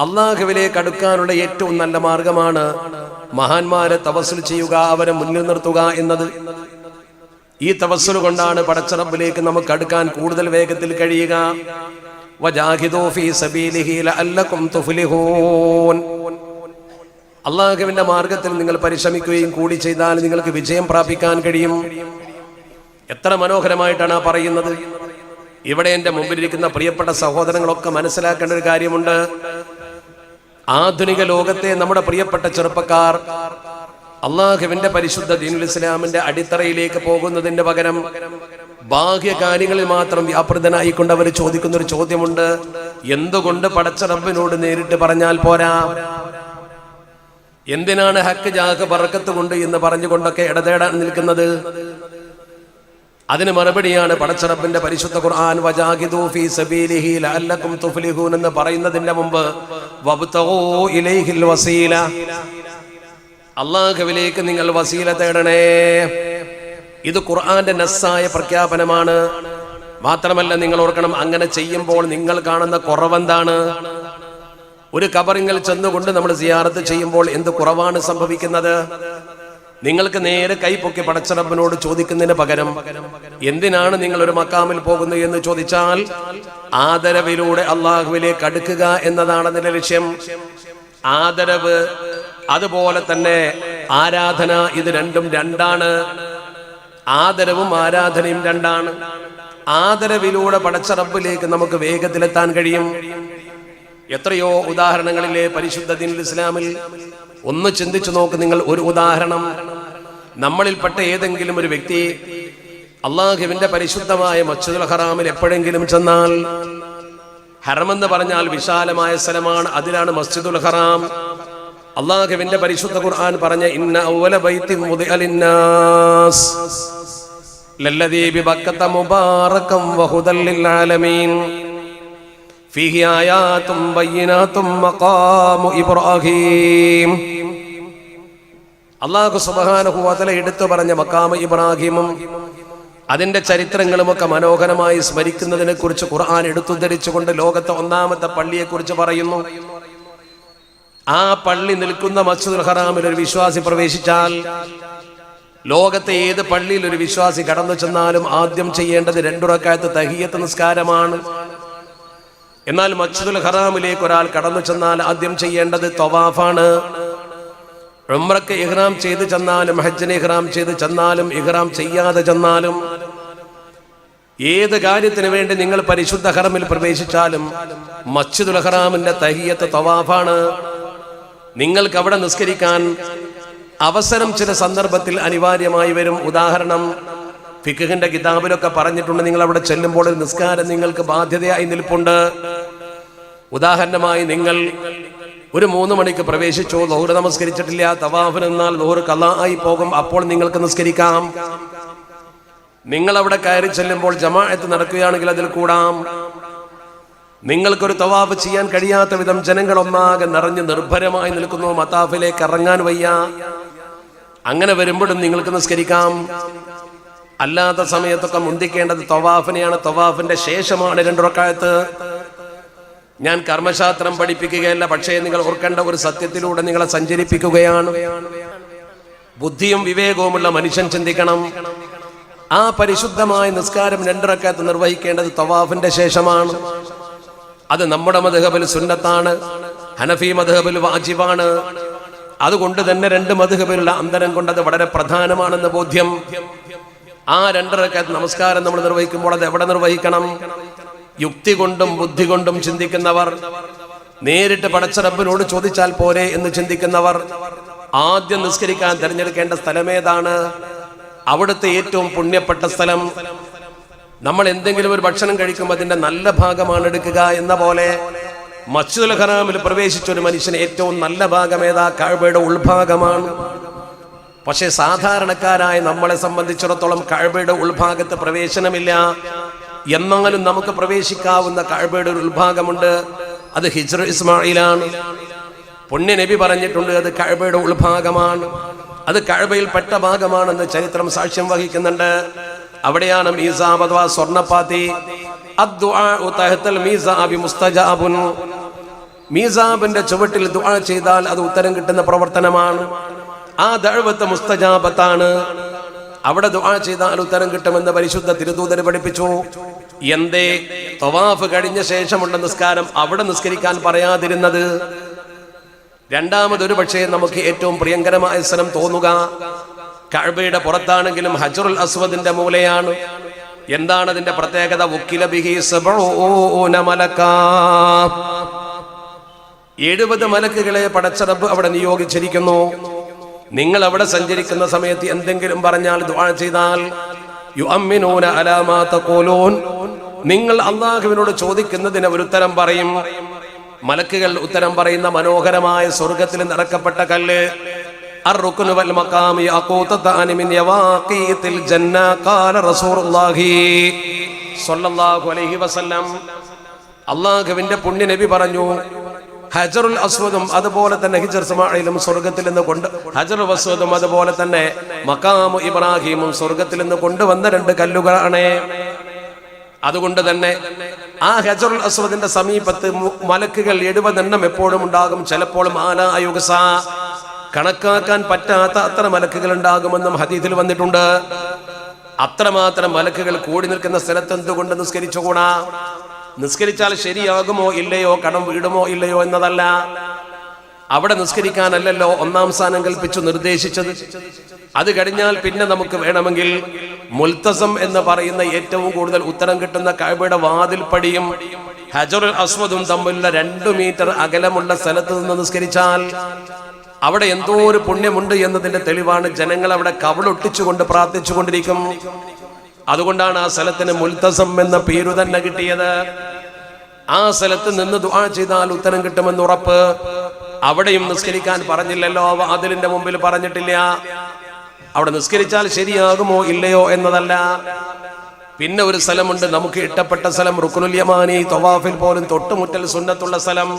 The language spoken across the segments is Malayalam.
അള്ളാഹുവിലേക്ക് അടുക്കാനുള്ള ഏറ്റവും നല്ല മാർഗമാണ് മഹാന്മാരെ തവസ്സുൽ ചെയ്യുക, അവരെ മുന്നിൽ നിർത്തുക എന്നത്. ഈ തവസ്സുൽ കൊണ്ടാണ് പടച്ച റബ്ബിലേക്ക് നമുക്ക് അടുക്കാൻ കൂടുതൽ വേഗത്തിൽ കഴിയുക. വജാഹിദൂ ഫീ സബീലിഹി ലഅല്ലകും തുഫ്ലിഹൂൻ. അള്ളാഹുവിന്റെ മാർഗത്തിൽ നിങ്ങൾ പരിശ്രമിക്കുകയും കൂടി ചെയ്താൽ നിങ്ങൾക്ക് വിജയം പ്രാപിക്കാൻ കഴിയും. എത്ര മനോഹരമായിട്ടാണ് ആ പറയുന്നത്. ഇവിടെ എൻ്റെ മുമ്പിലിരിക്കുന്ന പ്രിയപ്പെട്ട സഹോദരങ്ങളൊക്കെ മനസ്സിലാക്കേണ്ട ഒരു കാര്യമുണ്ട്. ആധുനിക ലോകത്തെ നമ്മുടെ പ്രിയപ്പെട്ട ചെറുപ്പക്കാർ അള്ളാഹുവിന്റെ പരിശുദ്ധ ദീനുൽ ഇസ്ലാമിന്റെ അടിത്തറയിലേക്ക് പോകുന്നതിന്റെ പകരം ബാഹ്യ കാര്യങ്ങളിൽ മാത്രം വ്യാപൃതനായിക്കൊണ്ട് അവർ ചോദിക്കുന്ന ഒരു ചോദ്യമുണ്ട്: എന്തുകൊണ്ട് പടച്ച റബ്ബിനോട് നേരിട്ട് പറഞ്ഞാൽ പോരാ? എന്തിനാണ് ഹക്ക് ജാഹ് ബർക്കത്ത് കൊണ്ട് എന്ന് പറഞ്ഞുകൊണ്ടൊക്കെ ഇടതേടാൻ നിൽക്കുന്നത്? അതിന് മറുപടിയാണ് പടച്ച റബ്ബിന്റെ പരിശുദ്ധ ഖുർആൻ വജാഹിദൂ ഫീ സബീലിഹി ലഅല്ലകും തുഫ്ലിഹൂൻ എന്ന് പറയുന്നതിന്റെ മുമ്പ് വബ്തഗൂ ഇലൈഹിൽ വസീല, അല്ലാഹുവിലേക്ക് നിങ്ങൾ വസീല തേടണേ. ഇത് ഖുർആന്റെ നസ്സായ പ്രഖ്യാപനമാണ്. മാത്രമല്ല, നിങ്ങൾ ഓർക്കണം, അങ്ങനെ ചെയ്യുമ്പോൾ നിങ്ങൾ കാണുന്ന കുറവെന്താണ്? ഒരു ഖബറിൽ ചെന്നുകൊണ്ട് നമ്മൾ സിയാറത്ത് ചെയ്യുമ്പോൾ എന്ത് കുറവാണ് സംഭവിക്കുന്നത്? നിങ്ങൾക്ക് നേരെ കൈപൊക്കി പടച്ച റബ്ബിനോട് ചോദിക്കുന്നതിന് പകരം എന്തിനാണ് നിങ്ങൾ ഒരു മക്കാമിൽ പോകുന്നത് എന്ന് ചോദിച്ചാൽ ആദരവിലൂടെ അള്ളാഹുവിലേക്ക് അടുക്കുക എന്നതാണ് അതിന്റെ ലക്ഷ്യം. ആദരവ് അതുപോലെ തന്നെ ആരാധന, ഇത് രണ്ടും രണ്ടാണ്. ആദരവും ആരാധനയും രണ്ടാണ്. ആദരവിലൂടെ പടച്ച റബ്ബിലേക്ക് നമുക്ക് വേഗത്തിലെത്താൻ കഴിയും. എത്രയോ ഉദാഹരണങ്ങളിലെ പരിശുദ്ധ ദീനുൽ ഇസ്ലാമിൽ ഒന്ന് ചിന്തിച്ചു നോക്ക് നിങ്ങൾ. ഒരു ഉദാഹരണം, നമ്മളിൽപ്പെട്ട ഏതെങ്കിലും ഒരു വ്യക്തി അള്ളാഹുവിന്റെ പരിശുദ്ധമായ മസ്ജിദുൽ ഹറാമിൽ എപ്പോഴെങ്കിലും ചെന്നാൽ, ഹറമെന്ന് പറഞ്ഞാൽ വിശാലമായ സ്ഥലമാണ്, അതിലാണ് മസ്ജിദുൽ ഹറാം. അള്ളാഹുവിന്റെ പരിശുദ്ധ ഖുർആൻ പറഞ്ഞ ഇന്ന അവ്വല ബൈത്തിൻ വുദിഅ ലിന്നാസ് ലല്ലദീ ബിബക്കത മുബാറകം വഹുദൽ ലിൽ ആലമീൻ ഫീഹി ആയാതും ബയ്യിനാതും മഖാമു ഇബ്രാഹീം. അല്ലാഹു സുബ്ഹാനഹു വ തആല എടുത്തു പറഞ്ഞ മഖാമു ഇബ്രാഹീമും അതിന്റെ ചരിത്രങ്ങളുമൊക്കെ മനോഹരമായി സ്മരിക്കുന്നതിനെ കുറിച്ച് ഖുർആൻ എടുത്തുദ്ധരിച്ചുകൊണ്ട് ലോകത്തെ ഒന്നാമത്തെ പള്ളിയെ കുറിച്ച് പറയുന്നു. ആ പള്ളി നിൽക്കുന്ന മസ്ജിദുൽ ഹറാമിൽ ഒരു വിശ്വാസി പ്രവേശിച്ചാൽ, ലോകത്തെ ഏത് പള്ളിയിൽ ഒരു വിശ്വാസി കടന്നു ചെന്നാലും ആദ്യം ചെയ്യേണ്ടത് 2 റക്അത്ത് തഹിയ്യത്ത് നിസ്കാരമാണ്. എന്നാൽ മസ്ജിദുൽ ഹറാമിലേക്ക് ഒരാൾ കടന്നു ചെന്നാൽ ആദ്യം ചെയ്യേണ്ടത് തവാഫാണ്. ഉംറക്ക് ഇഹ്റാം ചെയ്ത് ചെന്നാലും ഹജ്ജിന് ഇഹ്റാം ചെയ്ത് ചെന്നാലും ഇഹ്റാം ചെയ്യാതെ ചെന്നാലും ഏത് കാര്യത്തിന് വേണ്ടി നിങ്ങൾ പരിശുദ്ധ ഹറമിൽ പ്രവേശിച്ചാലും മസ്ജിദുൽ ഹറാമിന്റെ തഹിയ്യത്ത് തവാഫാണ്. നിങ്ങൾക്ക് അവിടെ നിസ്കരിക്കാൻ അവസരം ചില സന്ദർഭത്തിൽ അനിവാര്യമായി വരും. ഉദാഹരണം, ഫിഖ്ഹിന്റെ കിതാബിലൊക്കെ പറഞ്ഞിട്ടുണ്ട്, നിങ്ങൾ അവിടെ ചെല്ലുമ്പോൾ ഒരു നിസ്കാരം നിങ്ങൾക്ക് ബാധ്യതയായി നിൽപ്പുണ്ട്. ഉദാഹരണമായി, നിങ്ങൾ ഒരു 3 മണിക്ക് പ്രവേശിച്ചു, ളുഹർ നമസ്കരിച്ചിട്ടില്ല, തവാഫിന് നിന്നാൽ ളുഹർ ഖളാ ആയി പോകും, അപ്പോൾ നിങ്ങൾക്ക് നിസ്കരിക്കാം. നിങ്ങൾ അവിടെ കയറി ചെല്ലുമ്പോൾ ജമാഅത്ത് നടക്കുകയാണെങ്കിൽ അതിൽ കൂടാം. നിങ്ങൾക്കൊരു തവാഫ് ചെയ്യാൻ കഴിയാത്ത വിധം ജനങ്ങൾ ഒന്നാകെ നിറഞ്ഞ് നിർഭരമായി നിൽക്കുന്നു, മതാഫിലേക്ക് ഇറങ്ങാൻ വയ്യ, അങ്ങനെ വരുമ്പോഴും നിങ്ങൾക്ക് നിസ്കരിക്കാം. അല്ലാത്ത സമയത്തൊക്കെ മുന്തിക്കേണ്ടത് തവാഫിനെയാണ്. തവാഫിന്റെ ശേഷമാണ് 2 റക്അത്ത്. ഞാൻ കർമ്മശാസ്ത്രം പഠിപ്പിക്കുകയല്ല, പക്ഷേ നിങ്ങൾ ഓർക്കേണ്ട ഒരു സത്യത്തിലൂടെ നിങ്ങളെ സഞ്ചരിപ്പിക്കുകയാണ്. ബുദ്ധിയും വിവേകവുമുള്ള മനുഷ്യൻ ചിന്തിക്കണം, ആ പരിശുദ്ധമായ നിസ്കാരം 2 റക്അത്ത് നിർവഹിക്കേണ്ടത് തവാഫിന്റെ ശേഷമാണ്. അത് നമ്മുടെ മദ്ഹബിൽ സുന്നത്താണ്, ഹനഫി മദ്ഹബിൽ വാജിബാണ്. അതുകൊണ്ട് തന്നെ 2 മദ്ഹബിലുള്ള അന്തരം കൊണ്ട് അത് വളരെ പ്രധാനമാണെന്ന് ബോധ്യം. ആ 2 റക്അത്ത് നമസ്കാരം നമ്മൾ നിർവഹിക്കുമ്പോൾ അത് എവിടെ നിർവഹിക്കണം? യുക്തി കൊണ്ടും ബുദ്ധി കൊണ്ടും ചിന്തിക്കുന്നവർ, നേരിട്ട് പടച്ച റബ്ബിനോട് ചോദിച്ചാൽ പോരെ എന്ന് ചിന്തിക്കുന്നവർ, ആദ്യം നിസ്കരിക്കാൻ തിരഞ്ഞെടുക്കേണ്ട സ്ഥലമേതാണ്? അവിടുത്തെ ഏറ്റവും പുണ്യപ്പെട്ട സ്ഥലം. നമ്മൾ എന്തെങ്കിലും ഒരു ഭക്ഷണം കഴിക്കുമ്പോൾ അതിന്റെ നല്ല ഭാഗമാണ് എടുക്കുക എന്ന പോലെ മസ്ജിദുൽ ഹറാമിൽ പ്രവേശിച്ച ഒരു മനുഷ്യന് ഏറ്റവും നല്ല ഭാഗം ഏതാ? കഅബയുടെ ഉൾഭാഗമാണ്. പക്ഷെ സാധാരണക്കാരായ നമ്മളെ സംബന്ധിച്ചിടത്തോളം കഅബയുടെ ഉൾഭാഗത്ത് പ്രവേശനമില്ല. എന്നാലും നമുക്ക് പ്രവേശിക്കാവുന്ന കഅബയുടെ ഒരു ഉൾഭാഗമുണ്ട്, അത് ഹിജ്ർ ഇസ്മായിലാണ്. പുണ്യ നബി പറഞ്ഞിട്ടുണ്ട് അത് കഅബയുടെ ഉൾഭാഗമാണ്, അത് കഅബയിൽ പെട്ട ഭാഗമാണെന്ന് ചരിത്രം സാക്ഷ്യം വഹിക്കുന്നുണ്ട്. അവിടെയാണ് മീസാബ് അഥവാ സ്വർണ്ണപ്പാത്തി. മീസാബിന്റെ ചുവട്ടിൽ ദുആ ചെയ്താൽ അത് ഉത്തരം കിട്ടുന്ന പ്രവർത്തനമാണ്. ആ ദഅവത്ത് മുസ്തജാബത്താണ്. അവിടെ ദുആ ചെയ്താൽ ഉത്തരം കിട്ടുമെന്ന് പരിശുദ്ധ തിരുദൂതർ പഠിപ്പിച്ചു. എന്തേ തവാഫ് കഴിഞ്ഞ ശേഷമുള്ള നിസ്കാരം അവിടെ നിസ്കരിക്കാൻ പറയാതിരുന്നത്? രണ്ടാമതൊരു പക്ഷേ നമുക്ക് ഏറ്റവും പ്രിയങ്കരമായ സ്ഥലം തോന്നുക കഅബയുടെ പുറത്താണെങ്കിലും ഹജറുൽ അസ്വദിന്റെ മൂലയാണ്. എന്താണ് അതിന്റെ പ്രത്യേകത? വക്കില ബിഹി 70 മലക്കാ, 70 മലക്കുകളെ പടച്ച റബ്ബ് അവിടെ നിയോഗിച്ചിരിക്കുന്നു. നിങ്ങൾ അവിടെ സഞ്ചരിക്കുന്ന സമയത്ത് എന്തെങ്കിലും പറഞ്ഞാൽ ദുആ ചെയ്താൽ യുഅമ്മിനൂന അലാ മാ തഖൂലൂൻ, നിങ്ങൾ അല്ലാഹുവിനോട് ചോദിക്കുന്നതിന് ഒരു ഉത്തരം പറയും. മലക്കുകൾ ഉത്തരം പറയുന്ന മനോഹരമായ സ്വർഗ്ഗത്തിൽ നിറക്കപ്പെട്ട കല്ല് അർറുക്നു വൽ മഖാം യഖൂതതാനി മിൻ യവാഖീതിൽ ജന്ന ഖാല റസൂലുള്ളാഹി സ്വല്ലല്ലാഹു അലൈഹി വസല്ലം. അല്ലാഹുവിന്റെ പുണ്യ നബി പറഞ്ഞു, ഹജറുൽ അസ്വദും അതുപോലെ തന്നെ ഹിജർ ഇസ്മാഈലും സ്വർഗ്ഗത്തിൽ നിന്ന് കൊണ്ട് ഹജറുൽ അസ്വദും അതുപോലെ തന്നെ മഖാം ഇബ്രാഹിമും സ്വർഗ്ഗത്തിൽ നിന്ന് കൊണ്ടുവന്ന 2 കല്ലുകളാണ്. അതുകൊണ്ട് തന്നെ ആ ഹജറുൽ അസ്വദിന്റെ സമീപത്ത് മലക്കുകൾ 70 എണ്ണം എപ്പോഴും ഉണ്ടാകും. ചിലപ്പോൾ മാലായുഗസ, കണക്കാക്കാൻ പറ്റാത്ത അത്ര മലക്കുകൾ ഉണ്ടാകുമെന്നും ഹദീസിൽ വന്നിട്ടുണ്ട്. അത്രമാത്രം മലക്കുകൾ കൂടി നിൽക്കുന്ന സ്ഥലത്ത് എന്തുകൊണ്ട് നിസ്കരിച്ചുകൂടാ? നിസ്കരിച്ചാൽ ശരിയാകുമോ ഇല്ലയോ, കടം വീടുമോ ഇല്ലയോ എന്നതല്ല. അവിടെ നിസ്കരിക്കാനല്ലല്ലോ ഒന്നാം സ്ഥാനം കൽപ്പിച്ചു നിർദ്ദേശിച്ചത്. അത് കഴിഞ്ഞാൽ പിന്നെ നമുക്ക് വേണമെങ്കിൽ മുൽത്തസം എന്ന് പറയുന്ന ഏറ്റവും കൂടുതൽ ഉത്തരം കിട്ടുന്ന കഅബയുടെ വാതിൽപ്പടിയും ഹജറുൽ അസ്വദും തമ്മിലുള്ള 2 മീറ്റർ അകലമുള്ള സ്ഥലത്ത് നിന്ന് നിസ്കരിച്ചാൽ അവിടെ എന്തോ ഒരു പുണ്യമുണ്ട് എന്നതിന്റെ തെളിവാണ്. ജനങ്ങൾ അവിടെ കവിളൊട്ടിച്ചുകൊണ്ട് പ്രാർത്ഥിച്ചു കൊണ്ടിരിക്കും. അതുകൊണ്ടാണ് ആ സ്ഥലത്തിന് മുൽത്തസം എന്ന പേരു തന്നെ കിട്ടിയത്. ആ സ്ഥലത്ത് നിന്ന് ദുആ ചെയ്താൽ ഉത്തരം കിട്ടുമെന്ന് ഉറപ്പ്. അവിടെയും നിസ്കരിക്കാൻ പറഞ്ഞില്ലല്ലോ, വാതിലിന്റെ മുമ്പിൽ പറഞ്ഞിട്ടില്ല. അവിടെ നിസ്കരിച്ചാൽ ശരിയാകുമോ ഇല്ലയോ എന്നതല്ല. പിന്നെ ഒരു സ്ഥലമുണ്ട് നമുക്ക് ഇഷ്ടപ്പെട്ട സ്ഥലം, റുക്നുൽ യമാനി. തവാഫിൽ പോലും തൊട്ടുമുറ്റൽ സുന്നത്തുള്ള സ്ഥലം.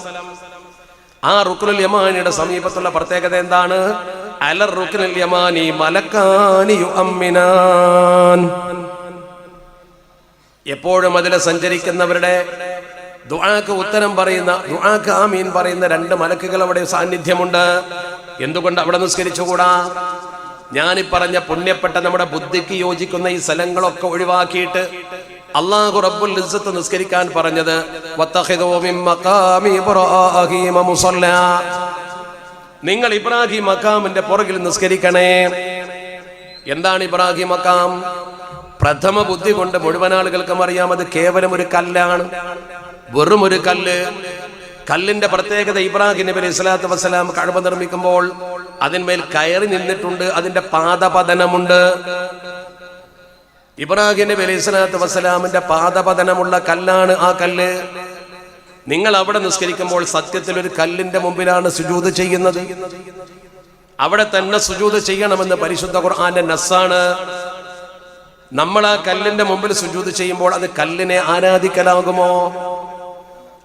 ആ റുക്നുൽ യമാനിയുടെ സമീപത്തുള്ള പ്രത്യേകത എന്താണ്? അലർ റുക്നുൽ യമാനി മലക്കാനി യുഅമ്മിനാൻ. എപ്പോഴും അതിൽ സഞ്ചരിക്കുന്നവരുടെ ദുആക്ക് ഉത്തരം പറയുന്ന, ദുആക്ക് ആമീൻ പറയുന്ന 2 മലക്കുകൾ അവിടെ സാന്നിധ്യമുണ്ട്. എന്തുകൊണ്ട് അവിടെ നിസ്കരിച്ചുകൂടാ? ഞാനീ പറഞ്ഞ പുണ്യപ്പെട്ട നമ്മുടെ ബുദ്ധിക്ക് യോജിക്കുന്ന ഈ സ്ഥലങ്ങളൊക്കെ ഒഴിവാക്കിയിട്ട് അല്ലാഹു റബ്ബുൽ ഇസ്സത്ത് നിസ്കരിക്കാൻ പറഞ്ഞത് വത്തഖിദൂ മിൻ മഖാമി ഇബ്രാഹീമ മുസല്ലാ, നിങ്ങൾ ഇബ്രാഹിം മഖാമിന്റെ പുറകിൽ നിസ്കരിക്കണേ. എന്താണ് ഇബ്രാഹിം മഖാം? പ്രഥമ ബുദ്ധി കൊണ്ട് മുഴുവൻ ആളുകൾക്കും അറിയാം, അത് കേവലം ഒരു കല്ലാണ്, വെറും ഒരു കല്ല്. കല്ലിന്റെ പ്രത്യേകത, ഇബ്രാഹിം നബി അലൈഹി സ്വലാത്തു വസ്സലാം കഅബ നിർമ്മിക്കുമ്പോൾ അതിന്മേൽ കയറി നിന്നിട്ടുണ്ട്, അതിന്റെ പാദപതനമുണ്ട്. ഇബ്രാഹിം നബി അലൈഹി സ്വലാത്തു വസ്സലാമിന്റെ പാദപതനമുള്ള കല്ലാണ് ആ കല്ല്. നിങ്ങൾ അവിടെ നിസ്കരിക്കുമ്പോൾ സത്യത്തിൽ ഒരു കല്ലിന്റെ മുമ്പിലാണ് സുജൂദ് ചെയ്യുന്നത്. അവിടെ തന്നെ സുജൂദ് ചെയ്യണമെന്ന് പരിശുദ്ധ ഖുർആന്റെ നസ്സാണ്. നമ്മൾ ആ കല്ലിന്റെ മുമ്പിൽ സുജൂദ് ചെയ്യുമ്പോൾ അത് കല്ലിനെ ആരാധിക്കലാകുമോ?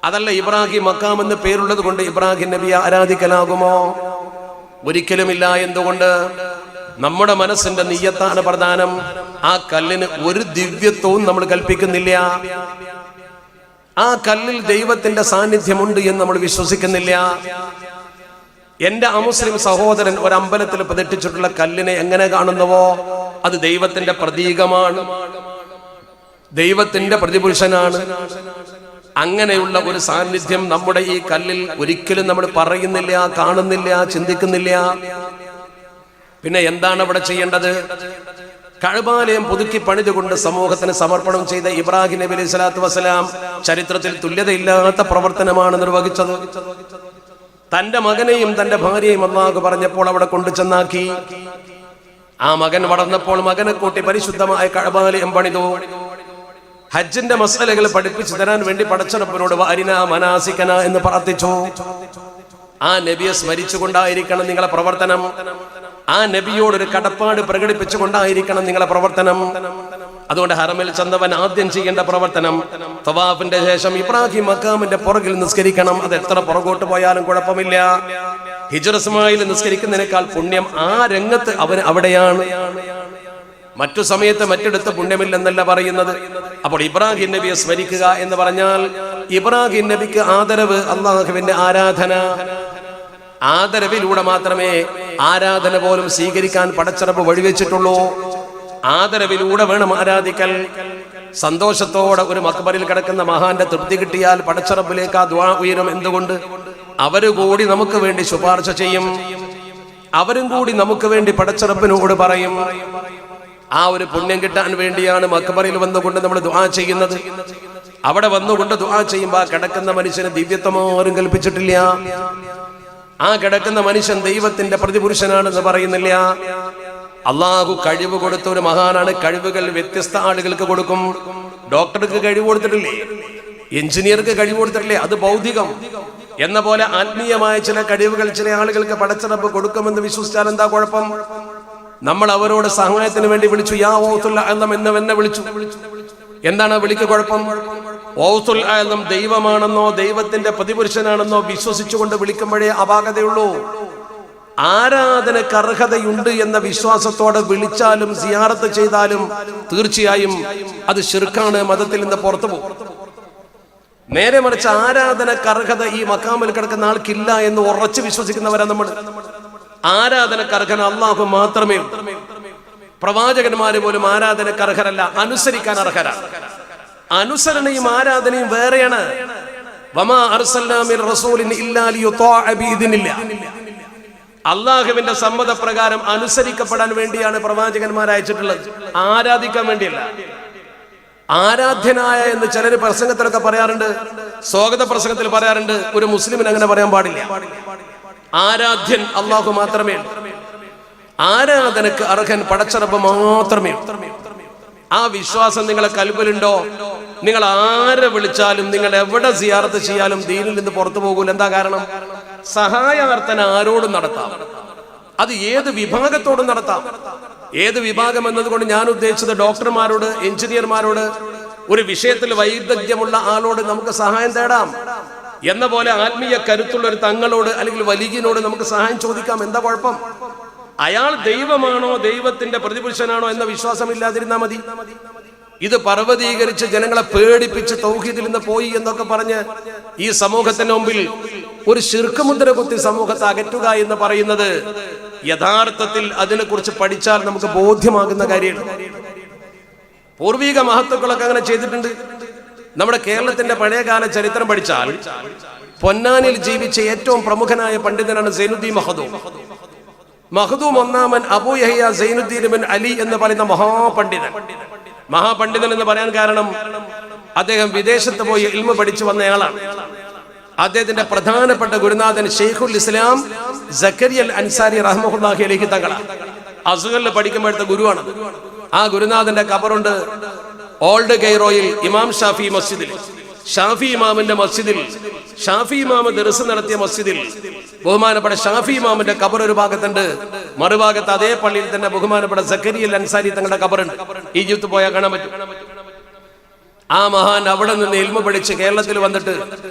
അതല്ല ഇബ്രാഹിം മഖാം എന്ന് പേരുള്ളത് കൊണ്ട് ഇബ്രാഹിം നബിയെ ആരാധിക്കലാകുമോ? ഒരിക്കലുമില്ല. എന്തുകൊണ്ട്? നമ്മുടെ മനസ്സിന്റെ നിയ്യത്താണ് പ്രധാനം. ആ കല്ലിന് ഒരു ദിവ്യത്വവും നമ്മൾ കൽപ്പിക്കുന്നില്ല. ആ കല്ലിൽ ദൈവത്തിന്റെ സാന്നിധ്യമുണ്ട് എന്ന് നമ്മൾ വിശ്വസിക്കുന്നില്ല. എന്റെ അമുസ്ലിം സഹോദരൻ ഒരു അമ്പലത്തിൽ പ്രതിഷ്ഠിച്ചിട്ടുള്ള കല്ലിനെ എങ്ങനെ കാണുന്നുവോ അത് ദൈവത്തിന്റെ പ്രതീകമാണ്, ദൈവത്തിന്റെ പ്രതിപുരുഷനാണ്. അങ്ങനെയുള്ള ഒരു സാന്നിധ്യം നമ്മുടെ ഈ കല്ലിൽ ഒരിക്കലും നമ്മൾ പറയുന്നില്ല, കാണുന്നില്ല, ചിന്തിക്കുന്നില്ല. പിന്നെ എന്താണ് അവിടെ ചെയ്യേണ്ടത്? കഅബാലയം പുതുക്കി പണിതുകൊണ്ട് സമൂഹത്തിന് സമർപ്പണം ചെയ്ത ഇബ്രാഹിം നബി അലൈഹി സ്വലാത്തു വസ്സലാം ചരിത്രത്തിൽ തുല്യതയില്ലാത്ത പ്രവർത്തനമാണ് നിർവഹിച്ചത്. തന്റെ മകനെയും തന്റെ ഭാര്യയും അല്ലാഹു പറഞ്ഞപ്പോൾ അവിടെ കൊണ്ടു ചെന്നാക്കി. ആ മകൻ വളർന്നപ്പോൾ മകനെ കൂട്ടി പരിശുദ്ധമായ കഅബാലയം പണിതു. ഹജ്ജിന്റെ മസലകൾ പഠിപ്പിച്ചു തരാൻ വേണ്ടി പടച്ചറപ്പിനോട് വാരിനാ മനാസികന എന്ന് പ്രാർത്ഥിച്ചു. ആ നബിയെ സ്മരിച്ചുകൊണ്ടായിരിക്കണം നിങ്ങളെ പ്രവർത്തനം. ആ നബിയോടൊരു കടപ്പാട് പ്രകടിപ്പിച്ചുകൊണ്ടായിരിക്കണം നിങ്ങളെ പ്രവർത്തനം. അതുകൊണ്ട് ഹറമിൽ ചെന്നവൻ ആദ്യം ചെയ്യേണ്ട പ്രവർത്തനം തവാഫിന്റെ ശേഷം ഇബ്രാഹിം മഖാമിന്റെ പുറകിൽ നിസ്കരിക്കണം. അത് എത്ര പുറകോട്ട് പോയാലും കുഴപ്പമില്ല. ഹിജ്ർ ഇസ്മായിൽ നിസ്കരിക്കുന്നതിനേക്കാൾ പുണ്യം ആ രംഗത്ത് അവന് അവിടെയാണ്. മറ്റു സമയത്ത് മറ്റിടത്ത് പുണ്യമില്ലെന്നല്ല പറയുന്നത്. അപ്പോൾ ഇബ്രാഹിം നബിയെ സ്മരിക്കുക എന്ന് പറഞ്ഞാൽ ഇബ്രാഹിം നബിക്ക് ആദരവ്, അള്ളാഹുവിന്റെ ആരാധന. ആദരവിലൂടെ മാത്രമേ ആരാധന പോലും സ്വീകരിക്കാൻ പടച്ചറപ്പ് വഴിവെച്ചിട്ടുള്ളൂ. ആദരവിലൂടെ വേണം ആരാധിക്കൽ. സന്തോഷത്തോടെ ഒരു മക്ബറിൽ കിടക്കുന്ന മഹാന്റെ തൃപ്തി കിട്ടിയാൽ പടച്ചറപ്പിലേക്ക് ആ ദുആ ഉയരും. എന്തുകൊണ്ട്? അവര് കൂടി നമുക്ക് വേണ്ടി ശുപാർശ ചെയ്യും, അവരും കൂടി നമുക്ക് വേണ്ടി പടച്ചറപ്പിനോട് പറയും. ആ ഒരു പുണ്യം കിട്ടാൻ വേണ്ടിയാണ് മക്ബറിൽ വന്നുകൊണ്ട് നമ്മൾ ദുആ ചെയ്യുന്നത്. അവിടെ വന്നുകൊണ്ട് ദുആ ചെയ്യുമ്പോൾ ആ കിടക്കുന്ന മനുഷ്യന് ദിവ്യത്വം ആരും കൽപ്പിച്ചിട്ടില്ല. ആ കിടക്കുന്ന മനുഷ്യൻ ദൈവത്തിന്റെ പ്രതിപുരുഷനാണെന്ന് പറയുന്നില്ല. അള്ളാഹു കഴിവ് കൊടുത്ത ഒരു മഹാനാണ്. കഴിവുകൾ വ്യത്യസ്ത ആളുകൾക്ക് കൊടുക്കും. ഡോക്ടർക്ക് കഴിവ് കൊടുത്തിട്ടില്ലേ? എഞ്ചിനീയർക്ക് കഴിവ് കൊടുത്തിട്ടില്ലേ? അത് ഭൗതികം. എന്ന പോലെ ആത്മീയമായ ചില കഴിവുകൾ ചില ആളുകൾക്ക് പടച്ചറപ്പ് കൊടുക്കുമെന്ന് വിശ്വസിച്ചാൽ എന്താ കുഴപ്പം? നമ്മൾ അവരോട് സഹായത്തിന് വേണ്ടി വിളിച്ചു, യാ ഓത്തുൽ അഅ്ലം എന്നെ വിളിച്ചു. എന്താണ് വിളിക്ക് കുഴപ്പം? ഓത്തുൽ അഅ്ലം ദൈവമാണെന്നോ ദൈവത്തിന്റെ പ്രതിപുരുഷനാണെന്നോ വിശ്വസിച്ചുകൊണ്ട് വിളിക്കുമ്പോഴേ അപാകതയുള്ളൂ. ആരാധനക്ക് അർഹതയുണ്ട് എന്ന വിശ്വാസത്തോടെ വിളിച്ചാലും സിയാറത്ത് ചെയ്താലും തീർച്ചയായും അത് ശിർക്കാണ്, മതത്തിൽ നിന്ന് പുറത്തു പോകും. നേരെ മറിച്ച് ആരാധനക്ക് അർഹത ഈ മക്കാമിൽ കിടക്കുന്ന ആൾക്കില്ല എന്ന് ഉറച്ചു വിശ്വസിക്കുന്നവരാ നമ്മൾ. ആരാധനക്ക് അർഹന അള്ളാഹു മാത്രമേ. പ്രവാചകന്മാര് പോലും ആരാധനക്ക് അർഹരല്ല, അനുസരിക്കാൻ അർഹരാണ്. അനുസരണയും ആരാധനയും വേറെയാണ്. വമാ അർസൽനാ മിർ റസൂലിൻ ഇല്ലാ ലിയുതാഅ ബിഇദ്നില്ലാ. അള്ളാഹുവിന്റെ സമ്മതപ്രകാരം അനുസരിക്കപ്പെടാൻ വേണ്ടിയാണ് പ്രവാചകന്മാരെ അയച്ചിട്ടുള്ളത്, ആരാധിക്കാൻ വേണ്ടിയല്ല. ആരാധ്യനായ എന്ന് ചിലർ പ്രസംഗത്തിലൊക്കെ പറയാറുണ്ട്, സ്വാഗത പ്രസംഗത്തിൽ പറയാറുണ്ട്. ഒരു മുസ്ലിമിന് അങ്ങനെ പറയാൻ പാടില്ല. ആരാധ്യൻ അള്ളാഹു മാത്രമേ. ആരാധനക്ക് അർഹൻ പടച്ചറപ്പ് മാത്രമേ. ആ വിശ്വാസം നിങ്ങളെ കൽബിലുണ്ടോ? നിങ്ങൾ ആരെ വിളിച്ചാലും നിങ്ങൾ എവിടെ സിയാറത്ത് ചെയ്യാലും ദീനിൽ നിന്ന് പുറത്തു പോകൂല. എന്താ കാരണം? സഹായാർത്ഥന ആരോടും നടത്താം, അത് ഏത് വിഭാഗത്തോടും നടത്താം. ഏത് വിഭാഗം എന്നതുകൊണ്ട് ഞാൻ ഉദ്ദേശിച്ചത് ഡോക്ടർമാരോട്, എഞ്ചിനീയർമാരോട്, ഒരു വിഷയത്തിൽ വൈദഗ്ധ്യമുള്ള ആളോട് നമുക്ക് സഹായം തേടാം. എന്ന പോലെ ആത്മീയ കരുത്തുള്ള ഒരു തങ്ങളോട് അല്ലെങ്കിൽ വലിയനോട് നമുക്ക് സഹായം ചോദിക്കാം. എന്താ കുഴപ്പം? അയാൾ ദൈവമാണോ ദൈവത്തിന്റെ പ്രതിപുരുഷനാണോ എന്ന വിശ്വാസം ഇല്ലാതിരുന്നാൽ മതി. ഇത് പർവ്വതീകരിച്ച് ജനങ്ങളെ പേടിപ്പിച്ച് തൗഹീദിൽ നിന്ന് പോയി എന്നൊക്കെ പറഞ്ഞ് ഈ സമൂഹത്തിന്റെ മുമ്പിൽ ഒരു ശിർക്ക് മുദ്ര കുത്തി സമൂഹത്തെ അകറ്റുക എന്ന് പറയുന്നത് യഥാർത്ഥത്തിൽ അതിനെക്കുറിച്ച് പഠിച്ചാൽ നമുക്ക് ബോധ്യമാകുന്ന കാര്യമാണ്. പൂർവിക മഹത്തുക്കളൊക്കെ അങ്ങനെ ചെയ്തിട്ടുണ്ട്. നമ്മുടെ കേരളത്തിന്റെ പഴയകാല ചരിത്രം പഠിച്ചാൽ പൊന്നാനിൽ ജീവിച്ച ഏറ്റവും പ്രമുഖനായ പണ്ഡിതനാണ് സൈനുദ്ദീൻ മഖ്ദൂം. മഖ്ദൂം ഒന്നാമൻ അബൂ യഹ്യ സൈനുദ്ദീൻ ബിൻ അലി എന്ന് പറയുന്ന മഹാപണ്ഡിതൻ. മഹാപണ്ഡിതൻ എന്ന് പറയാൻ കാരണം അദ്ദേഹം വിദേശത്ത് പോയി ഇൽമ പഠിച്ചു വന്നയാളാണ്. അദ്ദേഹത്തിന്റെ പ്രധാനപ്പെട്ട ഗുരുനാഥൻ ഷെയ്ഖുൽ ഇസ്ലാം സക്കരിയ അൽ അൻസാരി റഹ്മത്തുള്ളാഹി അലൈഹി തങ്ങളാണ്. അസ്ഹറിൽ പഠിക്കുമ്പോഴത്തെ ഗുരുവാണ്. ആ ഗുരുനാഥന്റെ ഖബറുണ്ട് ഓൾഡ് കൈറോയിൽ ഇമാം ഷാഫി മസ്ജിദിൽ. ഷാഫി ഇമാമിന്റെ മസ്ജിദിൽ, ഷാഫി ഇമാം ദർസ് നടത്തിയ മസ്ജിദിൽ ബഹുമാനപ്പെട്ട ഷാഫി ഇമാമിന്റെ ഖബർ ഒരു ഭാഗത്തുണ്ട്. മറുഭാഗത്ത് അതേ പള്ളിയിൽ തന്നെ ബഹുമാനപ്പെട്ട സക്കരിയ അൽ അൻസാരി തങ്ങളുടെ ഖബറുണ്ട്. ഈജിപ്ത് പോയാൽ കാണാൻ പറ്റും. ആ മഹാൻ അവിടെ നിന്ന് ഇൽമ പഠിച്ച് കേരളത്തിൽ വന്നിട്ട്